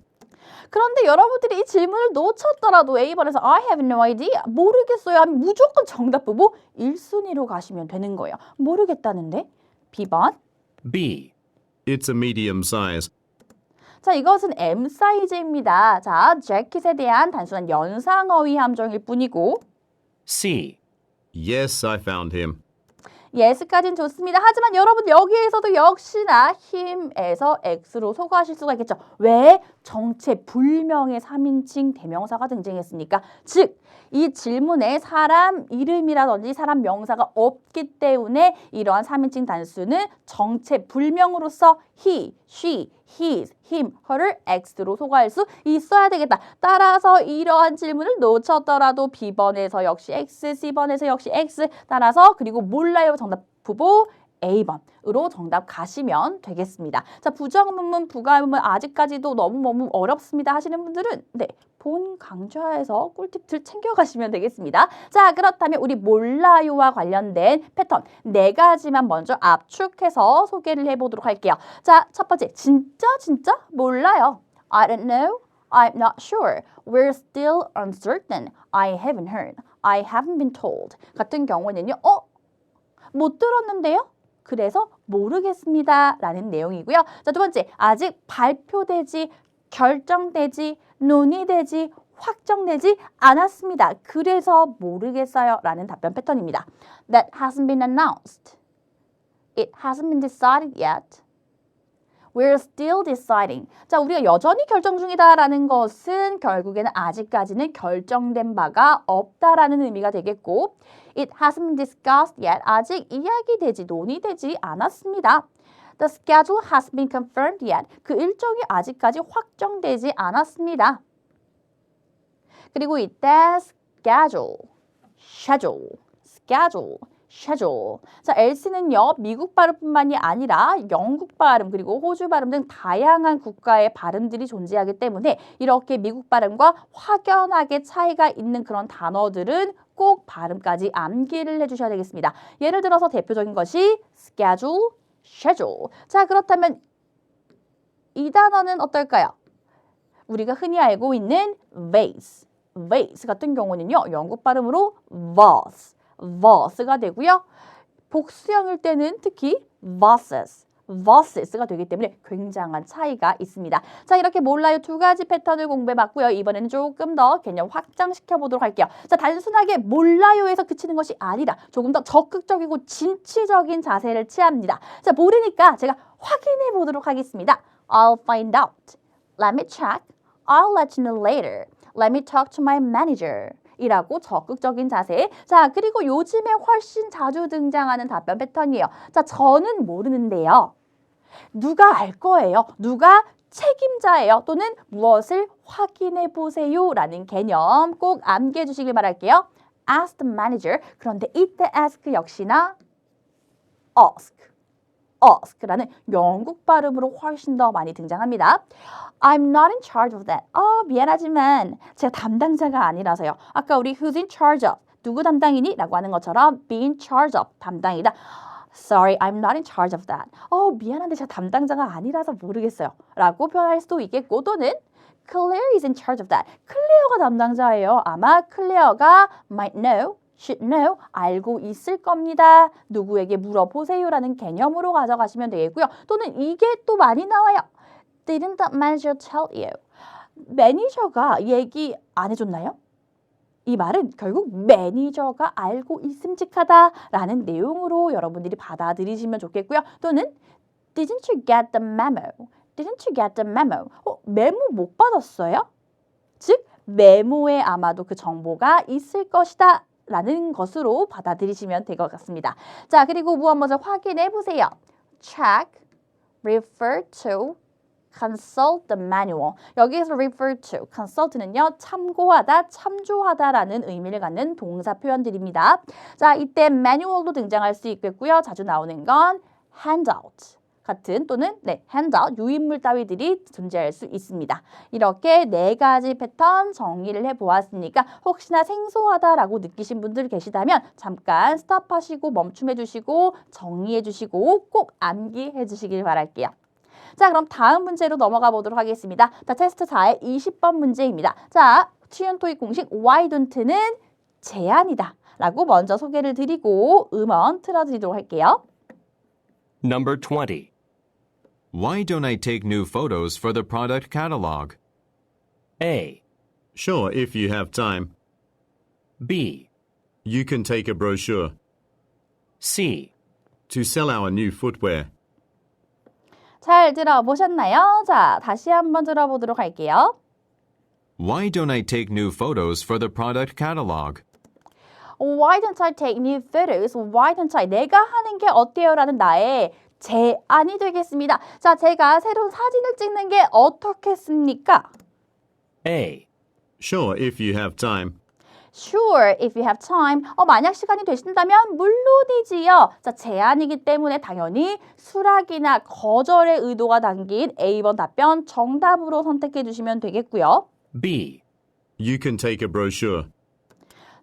그런데 여러분들이 이 질문을 놓쳤더라도 A번에서 I have no idea, 모르겠어요 하면 무조건 정답 부부 1순위로 가시면 되는 거예요. 모르겠다는데? B번. B. It's a medium size. 자, 이것은 M 사이즈입니다. 자, 재킷에 대한 단순한 연상어휘 함정일 뿐이고 C. Yes, I found him. yes까지는 좋습니다. 하지만 여러분 여기에서도 역시나 힘에서 X로 소거하실 수가 있겠죠. 왜? 정체불명의 3인칭 대명사가 등장했으니까. 즉, 이 질문에 사람 이름이라든지 사람 명사가 없기 때문에 이러한 3인칭 단수는 정체불명으로서 he, she, his, him, her를 X로 소거할 수 있어야 되겠다. 따라서 이러한 질문을 놓쳤더라도 B번에서 역시 X, C번에서 역시 X 따라서 그리고 몰라요 정답 후보 A번으로 정답 가시면 되겠습니다. 자, 부정문문, 부가문문 아직까지도 너무 어렵습니다 하시는 분들은 본 강좌에서 꿀팁들 챙겨가시면 되겠습니다. 자, 그렇다면 우리 몰라요와 관련된 패턴 4가지만 먼저 압축해서 소개를 해보도록 할게요. 자, 첫 번째, 진짜 몰라요. I don't know, I'm not sure, we're still uncertain, I haven't heard, I haven't been told 같은 경우는요. 못 들었는데요? 그래서 모르겠습니다 라는 내용이고요. 자, 두 번째, 아직 발표되지, 결정되지, 논의되지, 확정되지 않았습니다. 그래서 모르겠어요 라는 답변 패턴입니다. That hasn't been announced. It hasn't been decided yet. We're still deciding. 자, 우리가 여전히 결정 중이다라는 것은 결국에는 아직까지는 결정된 바가 없다라는 의미가 되겠고 It hasn't been discussed yet. 아직 이야기되지, 논의되지 않았습니다. The schedule hasn't been confirmed yet. 그 일정이 아직까지 확정되지 않았습니다. 그리고 이때 schedule, schedule. 자, else는요, 미국 발음뿐만이 아니라 영국 발음 그리고 호주 발음 등 다양한 국가의 발음들이 존재하기 때문에 이렇게 미국 발음과 확연하게 차이가 있는 그런 단어들은 꼭 발음까지 암기를 해주셔야 되겠습니다. 예를 들어서 대표적인 것이 schedule, schedule. 자, 그렇다면 이 단어는 어떨까요? 우리가 흔히 알고 있는 vase 같은 경우는요, 영국 발음으로 vas가 되고요. 복수형일 때는 특히 vases가 되기 때문에 굉장한 차이가 있습니다. 자, 이렇게 몰라요 2가지 패턴을 공부해봤고요. 이번에는 조금 더 개념 확장시켜 보도록 할게요. 자, 단순하게 몰라요에서 그치는 것이 아니라 조금 더 적극적이고 진취적인 자세를 취합니다. 자, 모르니까 제가 확인해 보도록 하겠습니다. I'll find out. Let me check. I'll let you know later. Let me talk to my manager. 이라고 적극적인 자세. 자, 그리고 요즘에 훨씬 자주 등장하는 답변 패턴이에요. 자, 저는 모르는데요. 누가 알 거예요. 누가 책임자예요. 또는 무엇을 확인해 보세요 라는 개념 꼭 암기해 주시길 바랄게요. Ask the manager. 그런데 이때 ask 역시나 ask라는 영국 발음으로 훨씬 더 많이 등장합니다. I'm not in charge of that. 미안하지만 제가 담당자가 아니라서요. 아까 우리 who's in charge of, 누구 담당이니? 라고 하는 것처럼 be in charge of, 담당이다. Sorry, I'm not in charge of that. 미안한데 제가 담당자가 아니라서 모르겠어요. 라고 표현할 수도 있겠고 또는 Claire is in charge of that. 클레어가 담당자예요. 아마 클레어가 might know, should know, 알고 있을 겁니다. 누구에게 물어보세요라는 개념으로 가져가시면 되겠고요. 또는 이게 또 많이 나와요. Didn't the manager tell you? 매니저가 얘기 안 해줬나요? 이 말은 결국 매니저가 알고 있음직하다라는 내용으로 여러분들이 받아들이시면 좋겠고요. 또는 Didn't you get the memo? Didn't you get the memo? 메모 못 받았어요? 즉 메모에 아마도 그 정보가 있을 것이다 라는 것으로 받아들이시면 될 것 같습니다. 자, 그리고 무엇 먼저 확인해 보세요. Check, refer to, consult the manual. 여기에서 refer to, consult는요, 참고하다, 참조하다라는 의미를 갖는 동사 표현들입니다. 자, 이때 manual도 등장할 수 있겠고요. 자주 나오는 건 handout 같은 또는 handout, 유인물 따위들이 존재할 수 있습니다. 이렇게 4가지 패턴 정리를 해보았으니까 혹시나 생소하다라고 느끼신 분들 계시다면 잠깐 스탑하시고 멈춤해 주시고 정리해 주시고 꼭 암기해 주시길 바랄게요. 자, 그럼 다음 문제로 넘어가 보도록 하겠습니다. 자, 테스트 4의 20번 문제입니다. 자, 취현 토익 공식 why don't는 제한이다 라고 먼저 소개를 드리고 음원 틀어드리도록 할게요. Number 20. Why don't I take new photos for the product catalog? A. Sure, if you have time. B. You can take a brochure. C. To sell our new footwear. 잘 들어보셨나요? 자, 다시 한번 들어보도록 할게요. Why don't I take new photos for the product catalog? Why don't I take new photos? Why don't I? 내가 하는 게 어때요? 라는 나의 제안이 되겠습니다. 자, 제가 새로운 사진을 찍는 게 어떻겠습니까? A. Sure, if you have time. Sure, if you have time. 만약 시간이 되신다면 물론이지요. 자, 제안이기 때문에 당연히 수락이나 거절의 의도가 담긴 A번 답변 정답으로 선택해 주시면 되겠고요. B. You can take a brochure.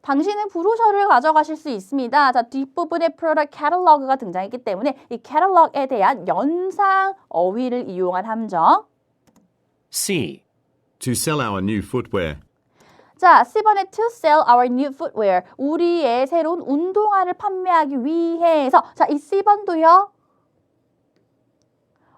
당신은 브로셔를 가져가실 수 있습니다. 자, 뒷부분에 product catalog가 등장했기 때문에 이 catalog에 대한 연상 어휘를 이용한 함정. C. To sell our new footwear. 자, C번에 to sell our new footwear. 우리의 새로운 운동화를 판매하기 위해서. 자, 이 C번도요.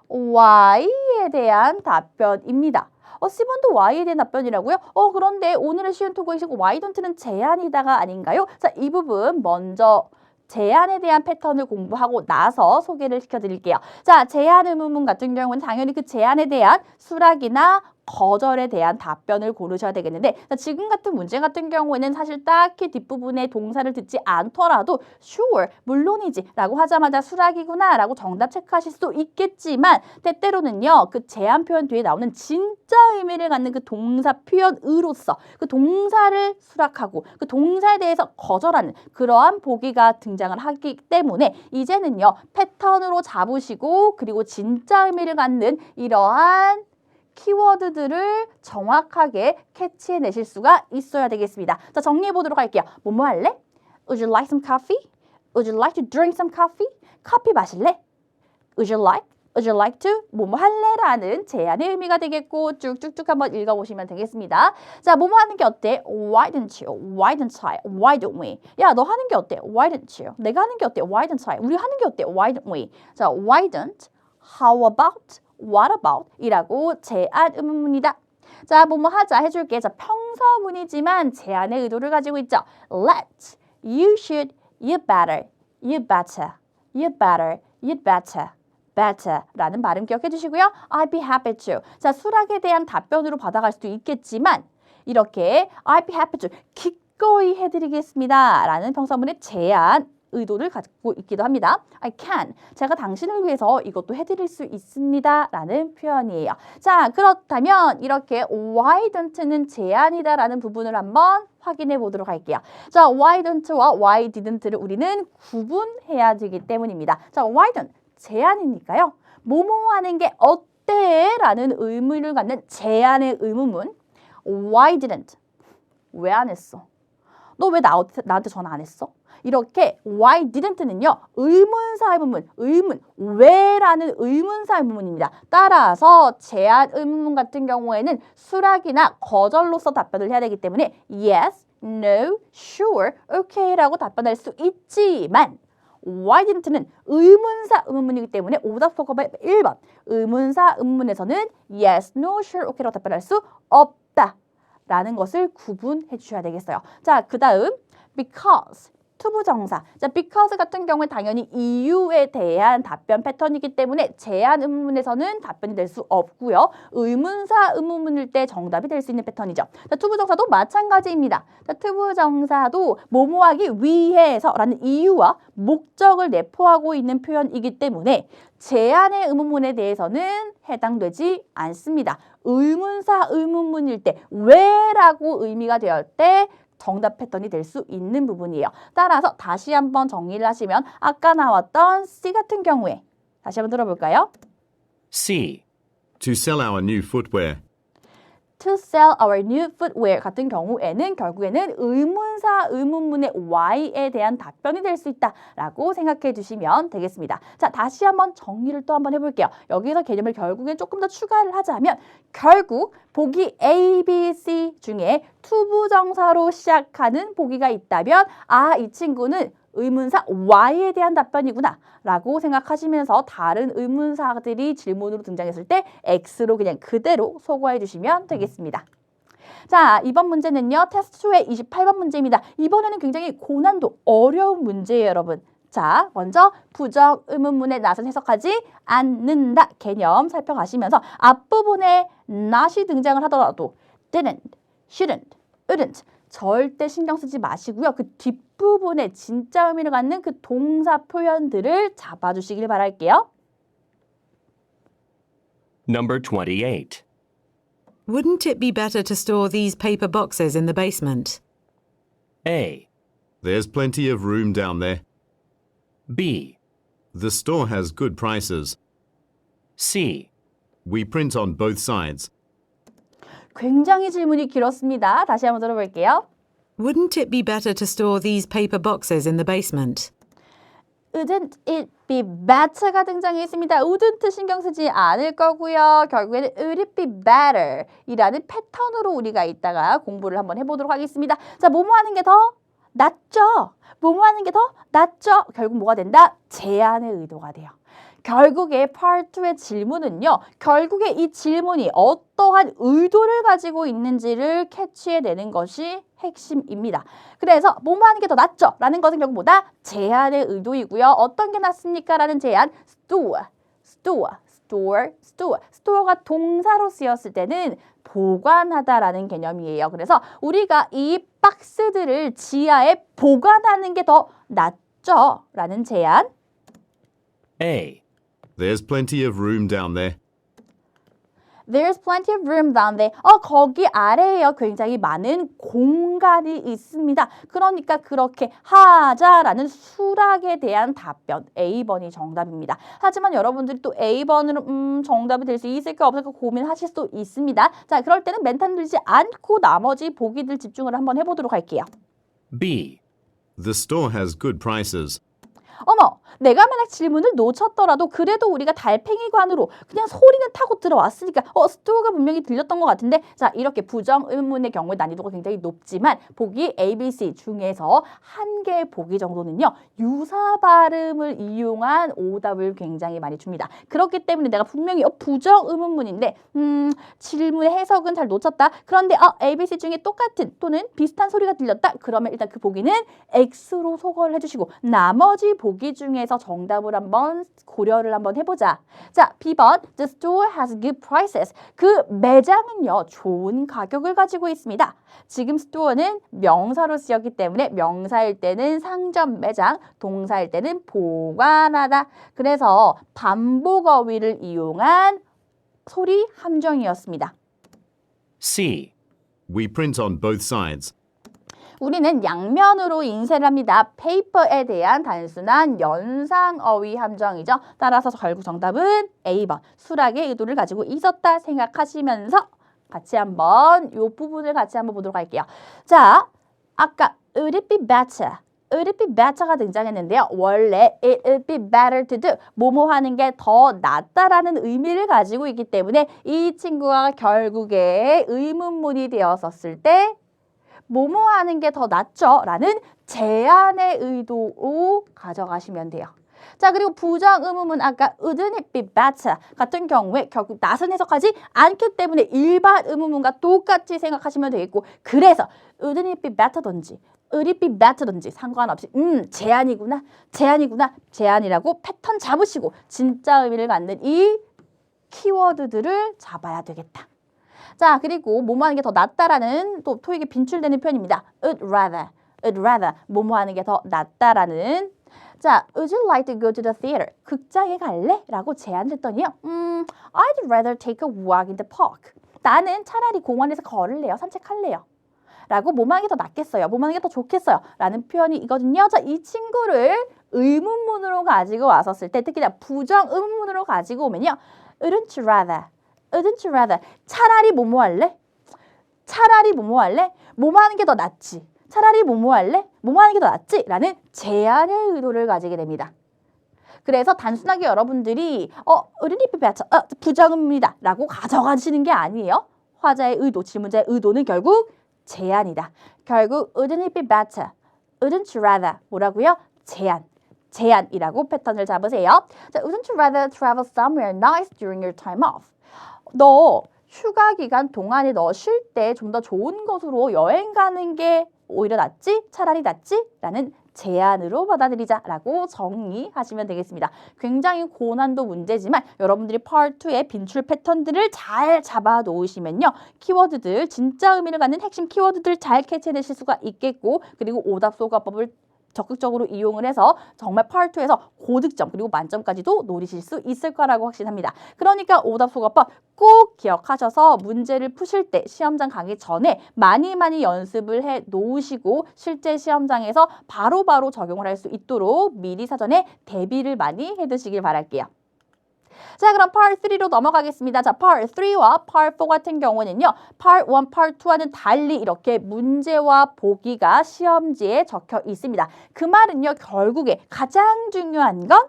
Y에 대한 답변입니다. C번도 Y에 대한 답변이라고요? 그런데 오늘의 쉬운 토익식 Why don't는 제한이다가 아닌가요? 자, 이 부분 먼저 제한에 대한 패턴을 공부하고 나서 소개를 시켜드릴게요. 자, 제한 의문문 같은 경우는 당연히 그 제한에 대한 수락이나 거절에 대한 답변을 고르셔야 되겠는데 지금 같은 문제 같은 경우에는 사실 딱히 뒷부분에 동사를 듣지 않더라도 sure, 물론이지 라고 하자마자 수락이구나 라고 정답 체크하실 수도 있겠지만 때때로는요 그 제한 표현 뒤에 나오는 진짜 의미를 갖는 그 동사 표현으로서 그 동사를 수락하고 그 동사에 대해서 거절하는 그러한 보기가 등장을 하기 때문에 이제는요 패턴으로 잡으시고 그리고 진짜 의미를 갖는 이러한 키워드들을 정확하게 캐치해내실 수가 있어야 되겠습니다. 자, 정리해보도록 할게요. 뭐뭐 할래? Would you like some coffee? Would you like to drink some coffee? 커피 마실래? Would you like to? 뭐뭐 할래? 라는 제안의 의미가 되겠고 쭉쭉쭉 한번 읽어보시면 되겠습니다. 자, 뭐뭐 하는 게 어때? Why don't you? Why don't I? Why don't we? 야, 너 하는 게 어때? Why don't you? 내가 하는 게 어때? Why don't I? 우리 하는 게 어때? Why don't we? 자, why don't? How about? What about? 이라고 제안 의문문이다. 자, 뭐뭐 하자 해줄게. 자, 평서문이지만 제안의 의도를 가지고 있죠. Let, you should, you better, you better, you better, you'd better, better 라는 발음 기억해 주시고요. I'd be happy to. 자, 수락에 대한 답변으로 받아갈 수도 있겠지만 이렇게 I'd be happy to 기꺼이 해드리겠습니다. 라는 평서문의 제안, 의도를 가지고 있기도 합니다. I can. 제가 당신을 위해서 이것도 해드릴 수 있습니다. 라는 표현이에요. 자, 그렇다면 이렇게 why don't는 제안이다 라는 부분을 한번 확인해 보도록 할게요. 자, why don't와 why didn't를 우리는 구분해야 되기 때문입니다. 자, why don't? 제안이니까요. 뭐뭐 하는 게 어때? 라는 의문을 갖는 제안의 의문문. Why didn't? 왜 안 했어? 너 왜 나한테 전화 안 했어? 이렇게 why didn't는요. 의문사 의문문, 의문, 왜라는 의문사 의문문입니다. 따라서 제안 의문문 같은 경우에는 수락이나 거절로서 답변을 해야 되기 때문에 yes, no, sure, okay라고 답변할 수 있지만 why didn't는 의문사 의문문이기 때문에 오답 소급의 1번 의문사 의문문에서는 yes, no, sure, okay라고 답변할 수 없다 라는 것을 구분해 주셔야 되겠어요. 자, 그 다음 because 투부정사. 자, because 같은 경우에 당연히 이유에 대한 답변 패턴이기 때문에 제안 의문문에서는 답변이 될 수 없고요. 의문사 의문문일 때 정답이 될 수 있는 패턴이죠. 자, 투부정사도 마찬가지입니다. 자, 투부정사도 뭐뭐하기 위해서라는 이유와 목적을 내포하고 있는 표현이기 때문에 제안의 의문문에 대해서는 해당되지 않습니다. 의문사 의문문일 때 왜라고 의미가 되었을 때 정답 패턴이 될 수 있는 부분이에요. 따라서 다시 한번 정리를 하시면 아까 나왔던 C 같은 경우에 다시 한번 들어볼까요? C. To sell our new footwear. To sell our new footwear 같은 경우에는 결국에는 의문사 의문문의 why에 대한 답변이 될 수 있다라고 생각해 주시면 되겠습니다. 자, 다시 한번 정리를 또 한번 해볼게요. 여기서 개념을 결국엔 조금 더 추가를 하자면 결국 보기 A, B, C 중에 투부정사로 시작하는 보기가 있다면 아, 이 친구는 의문사 why에 대한 답변이구나 라고 생각하시면서 다른 의문사들이 질문으로 등장했을 때 X로 그냥 그대로 소거해 주시면 되겠습니다. 자, 이번 문제는요. 테스트 2의 28번 문제입니다. 이번에는 굉장히 고난도 어려운 문제예요, 여러분. 자, 먼저 부정 의문문에 나선 해석하지 않는다 개념 살펴가시면서 앞부분에 not이 등장을 하더라도 didn't, shouldn't, wouldn't 절대 신경 쓰지 마시고요. 그 뒷부분에 진짜 의미를 갖는 그 동사 표현들을 잡아주시길 바랄게요. Number 28. Wouldn't it be better to store these paper boxes in the basement? A. There's plenty of room down there. B. The store has good prices. C. We print on both sides. 굉장히 질문이 길었습니다. 다시 한번 들어볼게요. Wouldn't it be better to store these paper boxes in the basement? Wouldn't it be better가 등장했습니다. wouldn't 신경 쓰지 않을 거고요. 결국에는 would it be better 이라는 패턴으로 우리가 이따가 공부를 한번 해보도록 하겠습니다. 자, 뭐뭐 하는 게 더 낫죠? 뭐뭐 하는 게 더 낫죠? 결국 뭐가 된다? 제안의 의도가 돼요. 결국에 Part 2의 질문은요. 결국에 이 질문이 어떠한 의도를 가지고 있는지를 캐치해내는 것이 핵심입니다. 그래서 뭐뭐 하는 게 더 낫죠? 라는 것은 결국 뭐다? 제안의 의도이고요. 어떤 게 낫습니까? 라는 제안 store가 동사로 쓰였을 때는 보관하다라는 개념이에요. 그래서 우리가 이 박스들을 지하에 보관하는 게 더 낫죠? 라는 제안. A. There's plenty of room down there. There's plenty of room down there. 거기 아래에요. 굉장히 많은 공간이 있습니다. 그러니까 그렇게 하자라는 수락에 대한 답변 A번이 정답입니다. 하지만 여러분들이 또 A번으로 정답이 될 수 있을까 없을까 고민하실 수도 있습니다. 자, 그럴 때는 멘탈 들지 않고 나머지 보기들 집중을 한번 해보도록 할게요. B. The store has good prices. 어머, 내가 만약 질문을 놓쳤더라도 그래도 우리가 달팽이관으로 그냥 소리는 타고 들어왔으니까 스토어가 분명히 들렸던 것 같은데 자, 이렇게 부정 의문의 경우에 난이도가 굉장히 높지만 보기 A, B, C 중에서 한 개의 보기 정도는요. 유사 발음을 이용한 오답을 굉장히 많이 줍니다. 그렇기 때문에 내가 분명히 부정 의문문인데 질문의 해석은 잘 놓쳤다. 그런데 A, B, C 중에 똑같은 또는 비슷한 소리가 들렸다. 그러면 일단 그 보기는 X로 소거를 해주시고 나머지 보기 중에서 정답을 한번 고려를 한번 해보자. 자, B번 The store has good prices. 그 매장은요 좋은 가격을 가지고 있습니다. 지금 store는 명사로 쓰였기 때문에 명사일 때는 상점 매장, 동사일 때는 보관하다. 그래서 반복 어휘를 이용한 소리 함정이었습니다. C. We print on both sides. 우리는 양면으로 인쇄를 합니다. 페이퍼에 대한 단순한 연상 어휘 함정이죠. 따라서 결국 정답은 A번. 수락의 의도를 가지고 있었다 생각하시면서 같이 한번 이 부분을 같이 한번 보도록 할게요. 자, 아까 would it be better? would it be better가 등장했는데요. 원래 it would be better to do. 뭐뭐 하는 게 더 낫다라는 의미를 가지고 있기 때문에 이 친구가 결국에 의문문이 되었었을 때 뭐뭐 하는 게 더 낫죠? 라는 제안의 의도로 가져가시면 돼요. 자, 그리고 부정 의문문 아까 wouldn't it be better 같은 경우에 결국 낫은 해석하지 않기 때문에 일반 의문문과 똑같이 생각하시면 되겠고 그래서 wouldn't it be better든지 would it be better든지 상관없이 제안이구나, 제안이구나, 제안이라고 패턴 잡으시고 진짜 의미를 갖는 이 키워드들을 잡아야 되겠다. 자, 그리고 뭐뭐 하는 게 더 낫다라는 또 토익에 빈출되는 표현입니다. I'd rather, 뭐뭐 하는 게 더 낫다라는. 자, would you like to go to the theater? 극장에 갈래? 라고 제안했더니요. I'd rather take a walk in the park. 나는 차라리 공원에서 걸을래요. 산책할래요. 라고 뭐뭐 하는 게 더 낫겠어요. 뭐뭐 하는 게 더 좋겠어요. 라는 표현이 이거든요. 자, 이 친구를 의문문으로 가지고 왔었을 때 특히나 부정 의문문으로 가지고 오면요. Wouldn't you rather 차라리 뭐뭐 할래? 차라리 뭐뭐 할래? 뭐뭐 하는 게 더 낫지. 차라리 뭐뭐 할래? 뭐뭐 하는 게 더 낫지? 라는 제안의 의도를 가지게 됩니다. 그래서 단순하게 여러분들이 wouldn't it be better? 부정입니다. 라고 가져가시는 게 아니에요. 화자의 의도, 질문자의 의도는 결국 제안이다. 결국 wouldn't it be better? Wouldn't you rather? 뭐라고요? 제안이라고 패턴을 잡으세요. 자, wouldn't you rather travel somewhere nice during your time off? 너 휴가 기간 동안에 너 쉴 때 좀 더 좋은 곳으로 여행 가는 게 오히려 낫지? 차라리 낫지? 라는 제안으로 받아들이자라고 정리하시면 되겠습니다. 굉장히 고난도 문제지만 여러분들이 Part 2의 빈출 패턴들을 잘 잡아 놓으시면요. 키워드들, 진짜 의미를 갖는 핵심 키워드들 잘 캐치해내실 수가 있겠고 그리고 오답 소가법을 적극적으로 이용을 해서 정말 Part 2에서 고득점 그리고 만점까지도 노리실 수 있을 거라고 확신합니다. 그러니까 오답 소가법 꼭 기억하셔서 문제를 푸실 때 시험장 가기 전에 많이 연습을 해 놓으시고 실제 시험장에서 바로바로 적용을 할 수 있도록 미리 사전에 대비를 많이 해 두시길 바랄게요. 자, 그럼 Part 3로 넘어가겠습니다. 자, Part 3와 Part 4 같은 경우는요. Part 1, Part 2와는 달리 이렇게 문제와 보기가 시험지에 적혀 있습니다. 그 말은요. 결국에 가장 중요한 건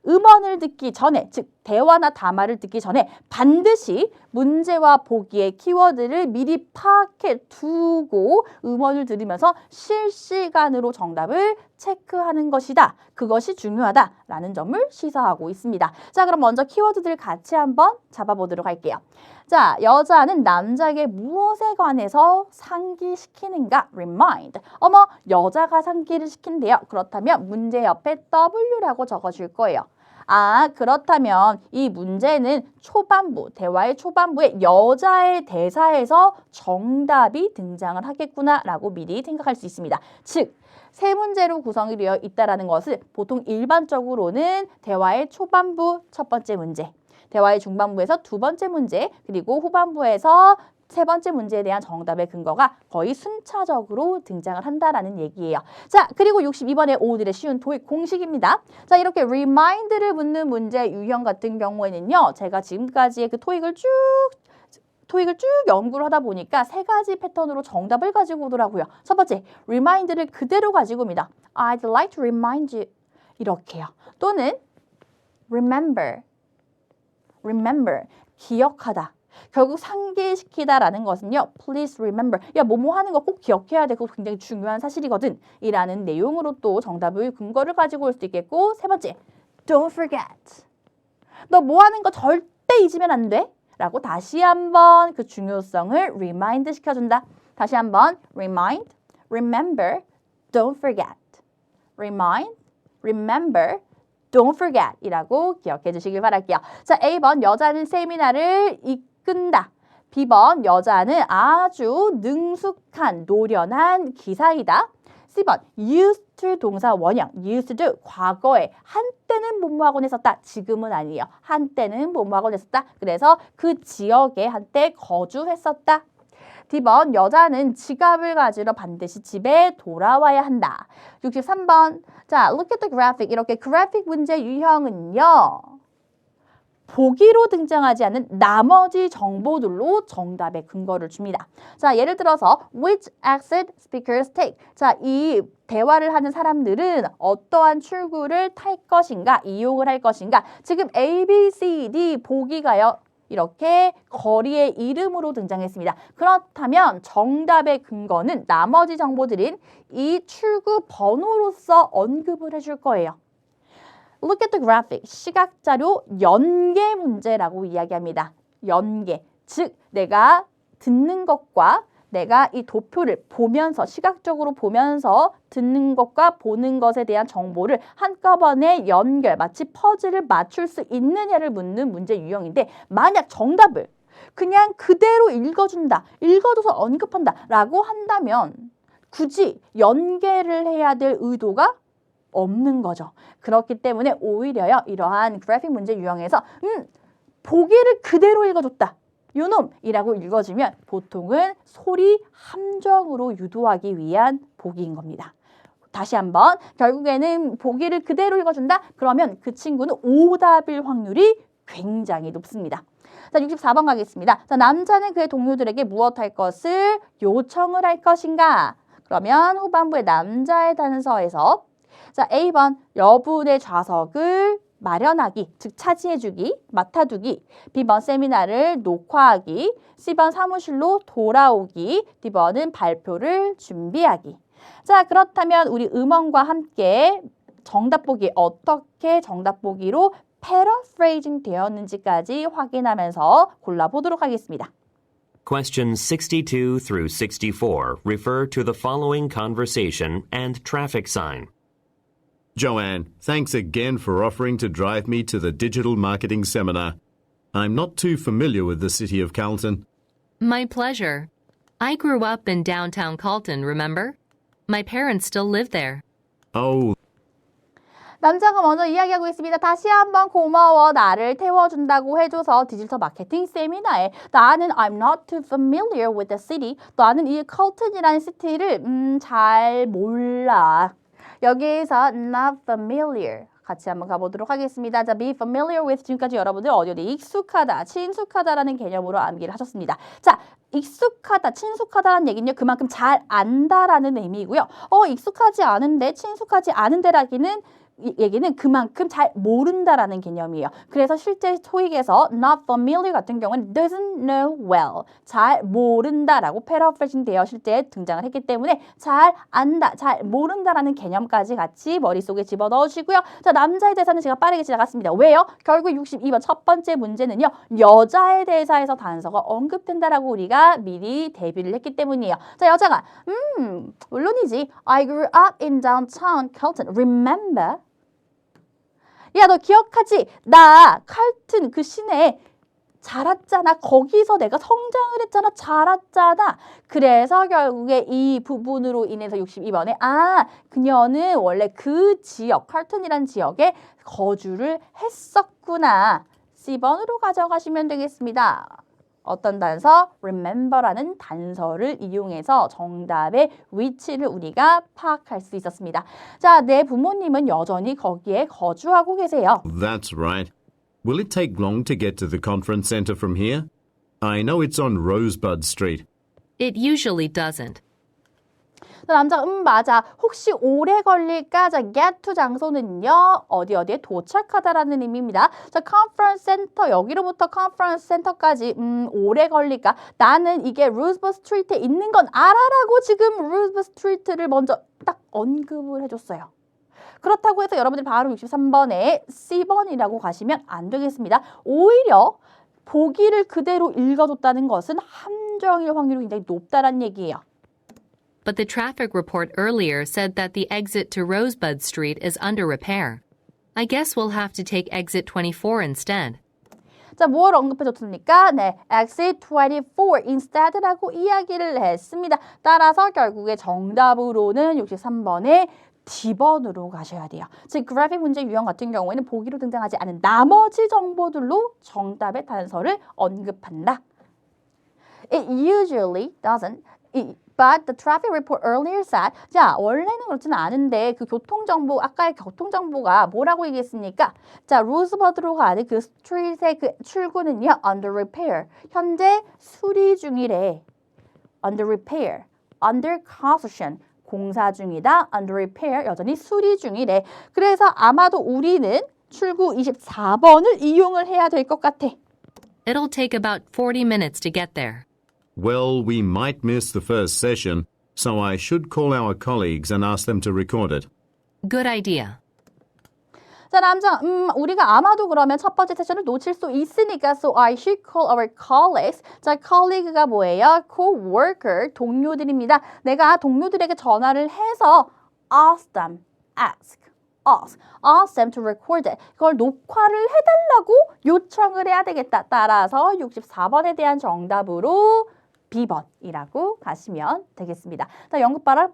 음원을 듣기 전에, 즉 대화나 담화를 듣기 전에 반드시 문제와 보기의 키워드를 미리 파악해 두고 음원을 들으면서 실시간으로 정답을 체크하는 것이다. 그것이 중요하다라는 점을 시사하고 있습니다. 자, 그럼 먼저 키워드들 같이 한번 잡아보도록 할게요. 자, 여자는 남자에게 무엇에 관해서 상기시키는가? Remind. 어머, 여자가 상기를 시킨대요. 그렇다면 문제 옆에 W라고 적어줄 거예요. 아, 그렇다면 이 문제는 초반부, 대화의 초반부에 여자의 대사에서 정답이 등장을 하겠구나라고 미리 생각할 수 있습니다. 즉, 세 문제로 구성이 되어 있다는 것은 보통 일반적으로는 대화의 초반부 첫 번째 문제, 대화의 중반부에서 두 번째 문제, 그리고 후반부에서 세 번째 문제에 대한 정답의 근거가 거의 순차적으로 등장을 한다라는 얘기예요. 자, 그리고 62번의 오늘의 쉬운 토익 공식입니다. 자, 이렇게 remind를 묻는 문제 유형 같은 경우에는요. 제가 지금까지의 그 토익을 쭉 연구를 하다 보니까 세 가지 패턴으로 정답을 가지고 오더라고요. 첫 번째, remind를 그대로 가지고 옵니다. I'd like to remind you. 이렇게요. 또는 remember, 기억하다. 결국 상기시키다라는 것은요. Please remember. 야, 뭐뭐 하는 거 꼭 기억해야 돼. 그거 굉장히 중요한 사실이거든. 이라는 내용으로 또 정답의 근거를 가지고 올 수 있겠고 세 번째, Don't forget. 너 뭐 하는 거 절대 잊으면 안 돼. 라고 다시 한번 그 중요성을 remind 시켜준다. 다시 한번 remind, remember, don't forget. Remind, remember, don't forget 이라고 기억해 주시길 바랄게요. 자, A번 여자는 세미나를 이끈다. B번 여자는 아주 능숙한 노련한 기사이다. C번 used to 동사 원형 used to 과거에 한때는 뭐뭐하곤 했었다. 지금은 아니에요. 한때는 뭐뭐하곤 했었다. 그래서 그 지역에 한때 거주했었다. D번 여자는 지갑을 가지러 반드시 집에 돌아와야 한다. 63번 자, look at the graphic. 이렇게 그래픽 문제 유형은요. 보기로 등장하지 않는 나머지 정보들로 정답의 근거를 줍니다. 자, 예를 들어서 which exit speakers take. 자, 이 대화를 하는 사람들은 어떠한 출구를 탈 것인가, 이용을 할 것인가. 지금 A, B, C, D 보기가요. 이렇게 거리의 이름으로 등장했습니다. 그렇다면 정답의 근거는 나머지 정보들인 이 출구 번호로서 언급을 해줄 거예요. Look at the graphic. 시각자료 연계 문제라고 이야기합니다. 연계. 즉, 내가 듣는 것과 내가 이 도표를 보면서 시각적으로 보면서 듣는 것과 보는 것에 대한 정보를 한꺼번에 연결, 마치 퍼즐을 맞출 수 있느냐를 묻는 문제 유형인데 만약 정답을 그냥 그대로 읽어준다, 읽어줘서 언급한다 라고 한다면 굳이 연계를 해야 될 의도가 없는 거죠. 그렇기 때문에 오히려요. 이러한 그래픽 문제 유형에서 보기를 그대로 읽어줬다. 요놈이라고 읽어주면 보통은 소리 함정으로 유도하기 위한 보기인 겁니다. 다시 한번 결국에는 보기를 그대로 읽어준다. 그러면 그 친구는 오답일 확률이 굉장히 높습니다. 자, 64번 가겠습니다. 자, 남자는 그의 동료들에게 무엇 할 것을 요청을 할 것인가? 그러면 후반부의 남자의 단서에서 자, A번 여분의 좌석을 마련하기, 즉 차지해주기, 맡아두기. B번 세미나를 녹화하기. C번 사무실로 돌아오기. D번은 발표를 준비하기. 자, 그렇다면 우리 음원과 함께 정답 보기 어떻게 정답 보기로 paraphrasing 되었는지까지 확인하면서 골라보도록 하겠습니다. Questions 62 through 64 refer to the following conversation and traffic sign. Joanne, thanks again for offering to drive me to the digital marketing seminar. I'm not too familiar with the city of Carlton. My pleasure. I grew up in downtown Carlton, remember? My parents still live there. Oh, 남자가 먼저 이야기하고 있습니다. 다시 한번 고마워. 나를 태워준다고 해줘서 디지털 마케팅 세미나에 나는 I'm not too familiar with the city. 나는 이 컬튼이라는 시티를 잘 몰라. 여기에서 not familiar 같이 한번 가보도록 하겠습니다. 자, be familiar with 지금까지 여러분들 어디 익숙하다, 친숙하다라는 개념으로 암기를 하셨습니다. 자, 익숙하다, 친숙하다라는 얘기는요. 그만큼 잘 안다라는 의미이고요. 익숙하지 않은데, 친숙하지 않은데라기는 얘기는 그만큼 잘 모른다라는 개념이에요. 그래서 실제 토익에서 not familiar 같은 경우는 doesn't know well, 잘 모른다라고 paraphrasing 되어 실제 등장을 했기 때문에 잘 안다, 잘 모른다라는 개념까지 같이 머릿속에 집어넣으시고요. 자, 남자의 대사는 제가 빠르게 지나갔습니다. 왜요? 결국 62번 첫 번째 문제는요. 여자의 대사에서 단서가 언급된다라고 우리가 미리 대비를 했기 때문이에요. 자, 여자가 물론이지. I grew up in downtown Carlton. Remember? 야, 너 기억하지? 나 칼튼 그 시내에 자랐잖아. 거기서 내가 성장을 했잖아. 자랐잖아. 그래서 결국에 이 부분으로 인해서 62번에 그녀는 원래 그 지역, 칼튼이란 지역에 거주를 했었구나. C번으로 가져가시면 되겠습니다. 어떤 단서? remember라는 단서를 이용해서 정답의 위치를 우리가 파악할 수 있었습니다. 자, 내 부모님은 여전히 거기에 거주하고 계세요. that's right. Will it take long to get to the conference center from here? I know it's on Rosebud Street. It usually doesn't. 자, 남자가 맞아. 혹시 오래 걸릴까? 자, get to 장소는요. 어디에 도착하다라는 의미입니다. 자, conference center 여기로부터 conference center까지 오래 걸릴까? 나는 이게 Rosebud Street에 있는 건 알아라고 지금 Rosebud Street를 먼저 딱 언급을 해줬어요. 그렇다고 해서 여러분들 바로 63번에 C번이라고 가시면 안 되겠습니다. 오히려 보기를 그대로 읽어줬다는 것은 함정일 확률이 굉장히 높다는 얘기예요. but the traffic report earlier said that the exit to Rosebud Street is under repair. I guess we'll have to take exit 24 instead. 자, 뭘 언급해줬습니까? 네, exit 24 instead라고 이야기를 했습니다. 따라서 결국에 정답으로는 63번의 D번으로 가셔야 돼요. 즉, 그래픽 문제 유형 같은 경우에는 보기로 등장하지 않은 나머지 정보들로 정답의 단서를 언급한다. It usually doesn't. But the traffic report earlier said. 자, 원래는 그렇지는 않은데 그 교통정보, 아까의 교통정보가 뭐라고 얘기했습니까? 자, 로즈버드로 가는 그 스트릿의 그 출구는요, under repair. 현재 수리 중이래. under repair. under construction. 공사 중이다. under repair. 여전히 수리 중이래. 그래서 아마도 우리는 출구 24번을 이용을 해야 될 것 같아. It'll take about 40 minutes to get there. Well, we might miss the first session, so I should call our colleagues and ask them to record it. Good idea. 자, 남자, 우리가 아마도 그러면 첫 번째 세션을 놓칠 수 있으니까 so I should call our colleagues. 자, colleague가 뭐예요? co-worker, 동료들입니다. 내가 동료들에게 전화를 해서 ask them to record it. 그걸 녹화를 해달라고 요청을 해야 되겠다. 따라서 64번에 대한 정답으로 B번이라고 가시면 되겠습니다. 자, 영국 발음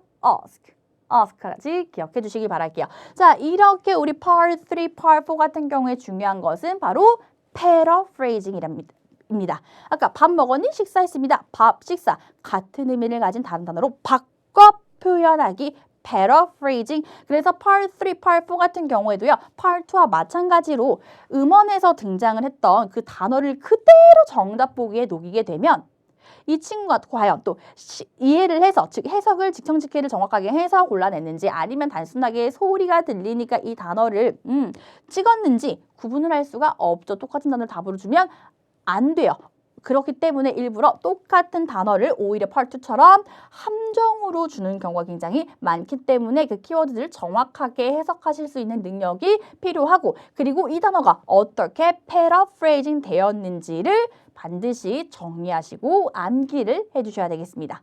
ask까지 기억해 주시기 바랄게요. 자, 이렇게 우리 part 3, part 4 같은 경우에 중요한 것은 바로 paraphrasing입니다. 아까 밥 먹었니? 식사했습니다. 밥, 식사. 같은 의미를 가진 다른 단어로 바꿔 표현하기. paraphrasing. 그래서 part 3, part 4 같은 경우에도요. part 2와 마찬가지로 음원에서 등장을 했던 그 단어를 그대로 정답 보기에 녹이게 되면 이 친구가 과연 또 이해를 해서, 즉 해석을 직청직해를 정확하게 해서 골라냈는지 아니면 단순하게 소리가 들리니까 이 단어를 찍었는지 구분을 할 수가 없죠. 똑같은 단어를 답으로 주면 안 돼요. 그렇기 때문에 일부러 똑같은 단어를 오히려 part 2처럼 함정으로 주는 경우가 굉장히 많기 때문에 그 키워드들을 정확하게 해석하실 수 있는 능력이 필요하고, 그리고 이 단어가 어떻게 paraphrasing 되었는지를 반드시 정리하시고 암기를 해주셔야 되겠습니다.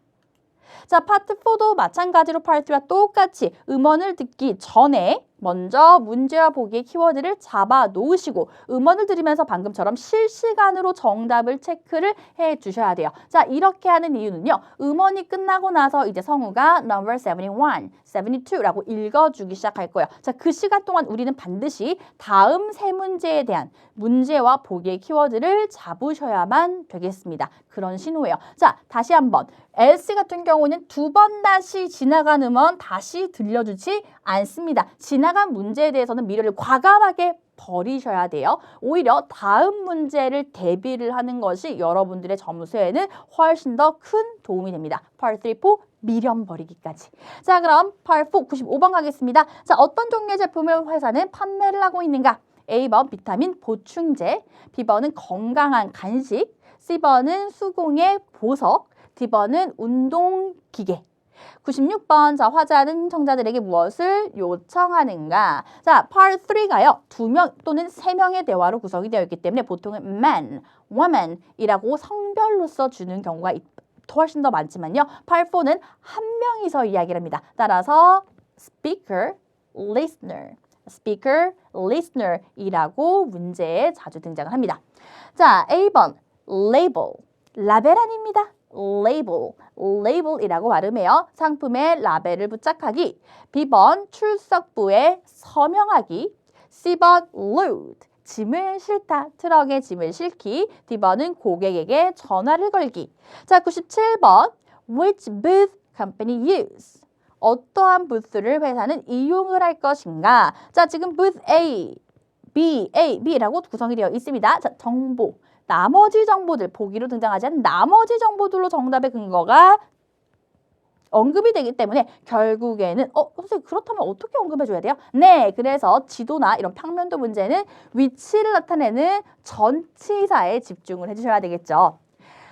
자, 파트 4도 마찬가지로 파트 3와 똑같이 음원을 듣기 전에 먼저 문제와 보기의 키워드를 잡아 놓으시고 음원을 들으면서 방금처럼 실시간으로 정답을 체크를 해 주셔야 돼요. 자, 이렇게 하는 이유는요. 음원이 끝나고 나서 이제 성우가 number 71, 72라고 읽어주기 시작할 거예요. 자, 그 시간 동안 우리는 반드시 다음 세 문제에 대한 문제와 보기의 키워드를 잡으셔야만 되겠습니다. 그런 신호예요. 자, 다시 한번. else 같은 경우는 두 번 다시 지나간 음원 다시 들려주지 않습니다. 지나간 문제에 대해서는 미래를 과감하게 버리셔야 돼요. 오히려 다음 문제를 대비를 하는 것이 여러분들의 점수에는 훨씬 더 큰 도움이 됩니다. Part 3, 4 미련 버리기까지. 자, 그럼 Part 4 95번 가겠습니다. 자, 어떤 종류의 제품을 회사는 판매를 하고 있는가? A번 비타민 보충제, B번은 건강한 간식, C번은 수공예 보석, D번은 운동기계. 96번, 자, 화자는 청자들에게 무엇을 요청하는가? 자, part 3가요. 2명 또는 3명의 대화로 구성이 되어 있기 때문에 보통은 man, woman이라고 성별로서 주는 경우가 훨씬 더 많지만요. part 4는 한 명이서 이야기를 합니다. 따라서 speaker, listener이라고 문제에 자주 등장을 합니다. 자, A번, label, 라벨 아닙니다. label이라고 발음해요. 상품에 라벨을 부착하기. B번 출석부에 서명하기. C번 load, 짐을 싣다. 트럭에 짐을 싣기. D번은 고객에게 전화를 걸기. 자, 97번 which booth company use? 어떠한 부스를 회사는 이용을 할 것인가? 자, 지금 booth A, B라고 구성이 되어 있습니다. 자, 정보. 나머지 정보들, 보기로 등장하지 않은 나머지 정보들로 정답의 근거가 언급이 되기 때문에 결국에는 선생님 그렇다면 어떻게 언급해줘야 돼요? 네, 그래서 지도나 이런 평면도 문제는 위치를 나타내는 전치사에 집중을 해주셔야 되겠죠.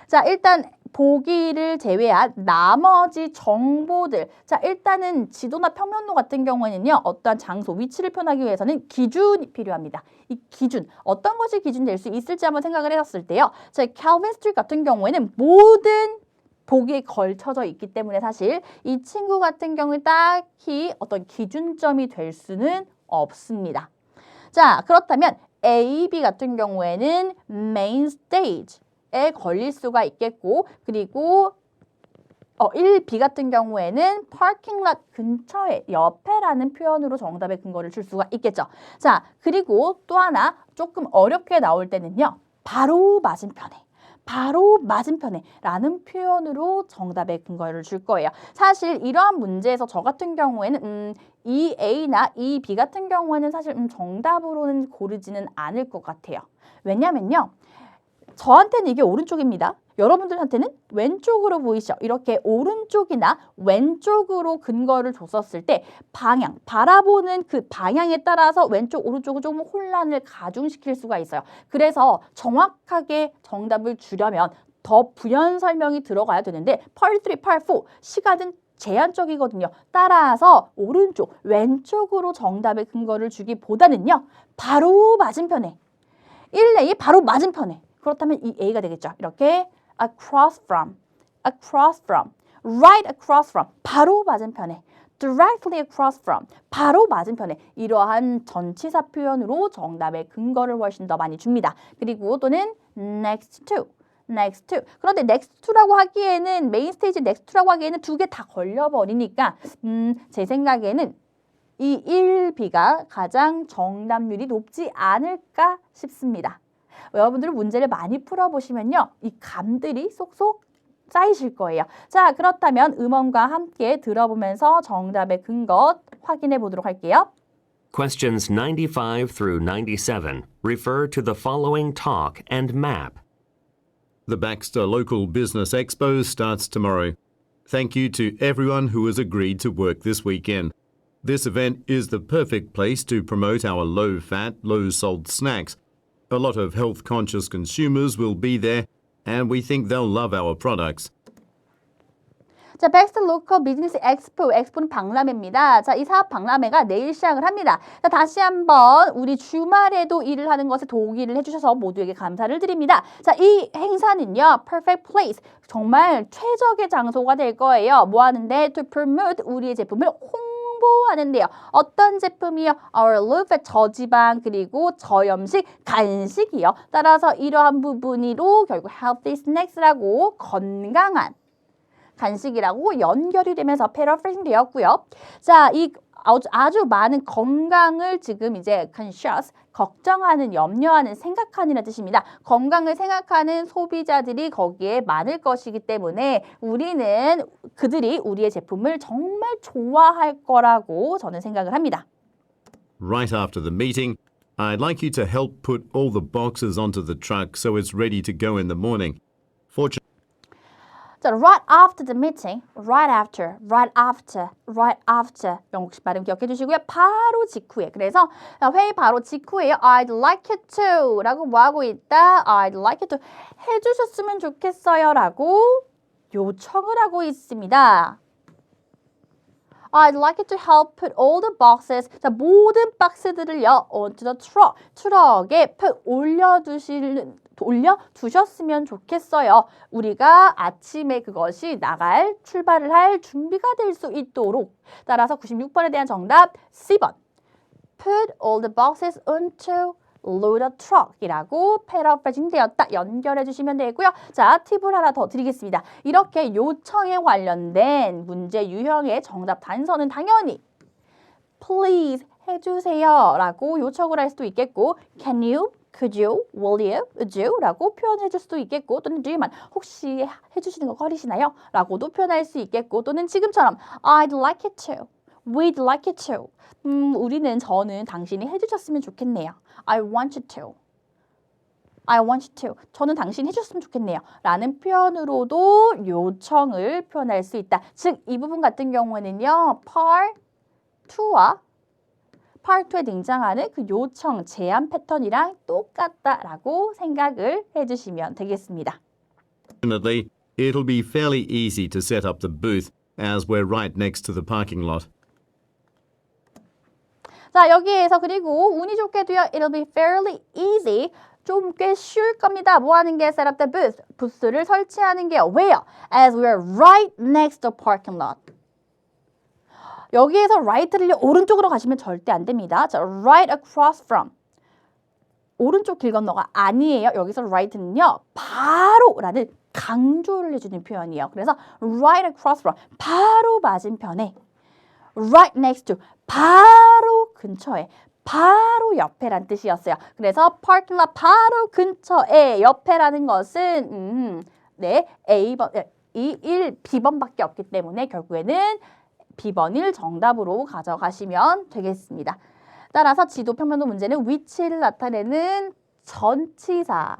자, 일단 보기를 제외한 나머지 정보들. 자, 일단은 지도나 평면도 같은 경우에는요. 어떠한 장소, 위치를 표현하기 위해서는 기준이 필요합니다. 이 기준, 어떤 것이 기준이 될 수 있을지 한번 생각을 해봤을 때요. 자, 캘빈 스트리트 같은 경우에는 모든 보기에 걸쳐져 있기 때문에 사실 이 친구 같은 경우에 딱히 어떤 기준점이 될 수는 없습니다. 자, 그렇다면 A, B 같은 경우에는 메인 스테이지에 걸릴 수가 있겠고 그리고 1B 같은 경우에는 파킹lot 근처에, 옆에라는 표현으로 정답의 근거를 줄 수가 있겠죠. 자, 그리고 또 하나 조금 어렵게 나올 때는요. 바로 맞은편에 라는 표현으로 정답의 근거를 줄 거예요. 사실 이러한 문제에서 저 같은 경우에는 이 A나 이 B 같은 경우에는 사실 정답으로는 고르지는 않을 것 같아요. 왜냐면요. 저한테는 이게 오른쪽입니다. 여러분들한테는 왼쪽으로 보이시죠? 이렇게 오른쪽이나 왼쪽으로 근거를 줬었을 때 방향, 바라보는 그 방향에 따라서 왼쪽, 오른쪽은 조금 혼란을 가중시킬 수가 있어요. 그래서 정확하게 정답을 주려면 더 부연 설명이 들어가야 되는데 Part 3, Part 4 시간은 제한적이거든요. 따라서 오른쪽, 왼쪽으로 정답의 근거를 주기보다는요. 바로 맞은편에 1A 바로 맞은편에 그렇다면 이 A가 되겠죠. 이렇게 across from, right across from, 바로 맞은편에, directly across from, 바로 맞은편에 이러한 전치사 표현으로 정답의 근거를 훨씬 더 많이 줍니다. 그리고 또는 next to. 그런데 next to라고 하기에는 메인 스테이지 next to라고 하기에는 두 개 다 걸려버리니까 제 생각에는 이 1B가 가장 정답률이 높지 않을까 싶습니다. 여러분들은 문제를 많이 풀어보시면요. 이 감들이 쏙쏙 쌓이실 거예요. 자, 그렇다면 음원과 함께 들어보면서 정답의 근거 확인해 보도록 할게요. Questions 95 through 97 refer to the following talk and map. The Baxter Local Business Expo starts tomorrow. Thank you to everyone who has agreed to work this weekend. This event is the perfect place to promote our low-fat, low-salt snacks. A lot of health-conscious consumers will be there, and we think they'll love our products. 자, Baxter Local Business Expo, 엑스포는 박람회입니다. 자, 이 사업 박람회가 내일 시작을 합니다. 자, 다시 한번 우리 주말에도 일을 하는 것에 동의를 해주셔서 모두에게 감사를 드립니다. 자, 이 행사는요, perfect place, 정말 최적의 장소가 될 거예요. 뭐 하는데? To promote, 우리의 제품을 홍보하는데요. 어떤 제품이요? Our low-fat, 저지방, 그리고 저염식, 간식이요. 따라서 이러한 부분으로 결국 healthy snacks라고 건강한 간식이라고 연결이 되면서 패러프레이징 되었고요. 자, 이 아주 많은 건강을 지금 이제 conscious, 걱정하는, 염려하는, 생각하는 뜻입니다. 건강을 생각하는 소비자들이 거기에 많을 것이기 때문에 그들이 우리의 제품을 정말 좋아할 거라고 저는 생각을 합니다. Right after the meeting, I'd like you to help put all the boxes onto the truck so it's ready to go in the morning. 자, right after the meeting, right after. 영국식 발음 기억해 주시고요. 바로 직후에. 그래서 회의 바로 직후에요. I'd like you to 라고 뭐하고 있다? I'd like you to 해주셨으면 좋겠어요 라고 요청을 하고 있습니다. I'd like you to help put all the boxes, 자, 모든 박스들을요, onto the truck, 트럭에 올려두셨으면 좋겠어요. 우리가 아침에 그것이 출발을 할 준비가 될 수 있도록. 따라서 96번에 대한 정답 C번. Put all the boxes onto load a truck 이라고 패러프레이징 되었다. 연결해 주시면 되고요. 자, 팁을 하나 더 드리겠습니다. 이렇게 요청에 관련된 문제 유형의 정답 단서는 당연히 please 해주세요 라고 요청을 할 수도 있겠고 can you, could you, will you, would you 라고 표현해 줄 수도 있겠고 또는 do you mind, 혹시 해주시는 거 꺼리시나요? 라고도 표현할 수 있겠고 또는 지금처럼 I'd like it to, we'd like it to 저는 당신이 해주셨으면 좋겠네요. I want you to. 저는 당신이 해줬으면 좋겠네요. 라는 표현으로도 요청을 표현할 수 있다. 즉, 이 부분 같은 경우에는요. Part 2에 등장하는 그 요청, 제안 패턴이랑 똑같다라고 생각을 해주시면 되겠습니다. Fortunately, it'll be fairly easy to set up the booth as we're right next to the parking lot. 자, 여기에서 그리고 운이 좋게도요. It'll be fairly easy 좀 꽤 쉬울 겁니다. 뭐 하는 게 set up the booth? 부스를 설치하는 게요. 왜요? As we are right next to the parking lot. 여기에서 right를 오른쪽으로 가시면 절대 안 됩니다. 자, right across from. 오른쪽 길 건너가 아니에요. 여기서 right는요. 바로라는 강조를 해주는 표현이에요. 그래서 right across from. 바로 맞은편에. right next to. 바로 근처에. 바로 옆에란 뜻이었어요. 그래서 parking lot 바로 근처에 옆에라는 것은 네, A번, 1B번밖에 없기 때문에 결국에는 B번을 정답으로 가져가시면 되겠습니다. 따라서 지도 평면도 문제는 위치를 나타내는 전치사에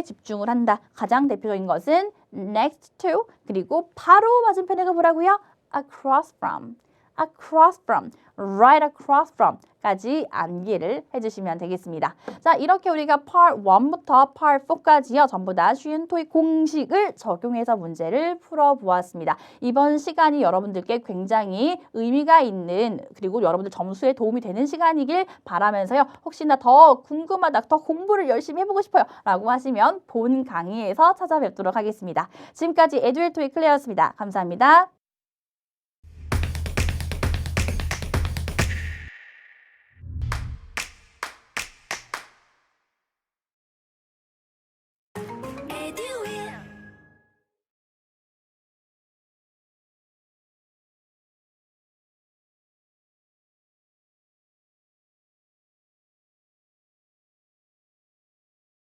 집중을 한다. 가장 대표적인 것은 next to 그리고 바로 맞은편에 뭐라고요? across from, across from, right across from 까지 암기를 해주시면 되겠습니다. 자, 이렇게 우리가 Part 1부터 Part 4까지요. 전부 다 쉬운 토익 공식을 적용해서 문제를 풀어보았습니다. 이번 시간이 여러분들께 굉장히 의미가 있는 그리고 여러분들 점수에 도움이 되는 시간이길 바라면서요. 혹시나 더 궁금하다, 더 공부를 열심히 해보고 싶어요 라고 하시면 본 강의에서 찾아뵙도록 하겠습니다. 지금까지 에듀윌 토익 클레어였습니다. 감사합니다.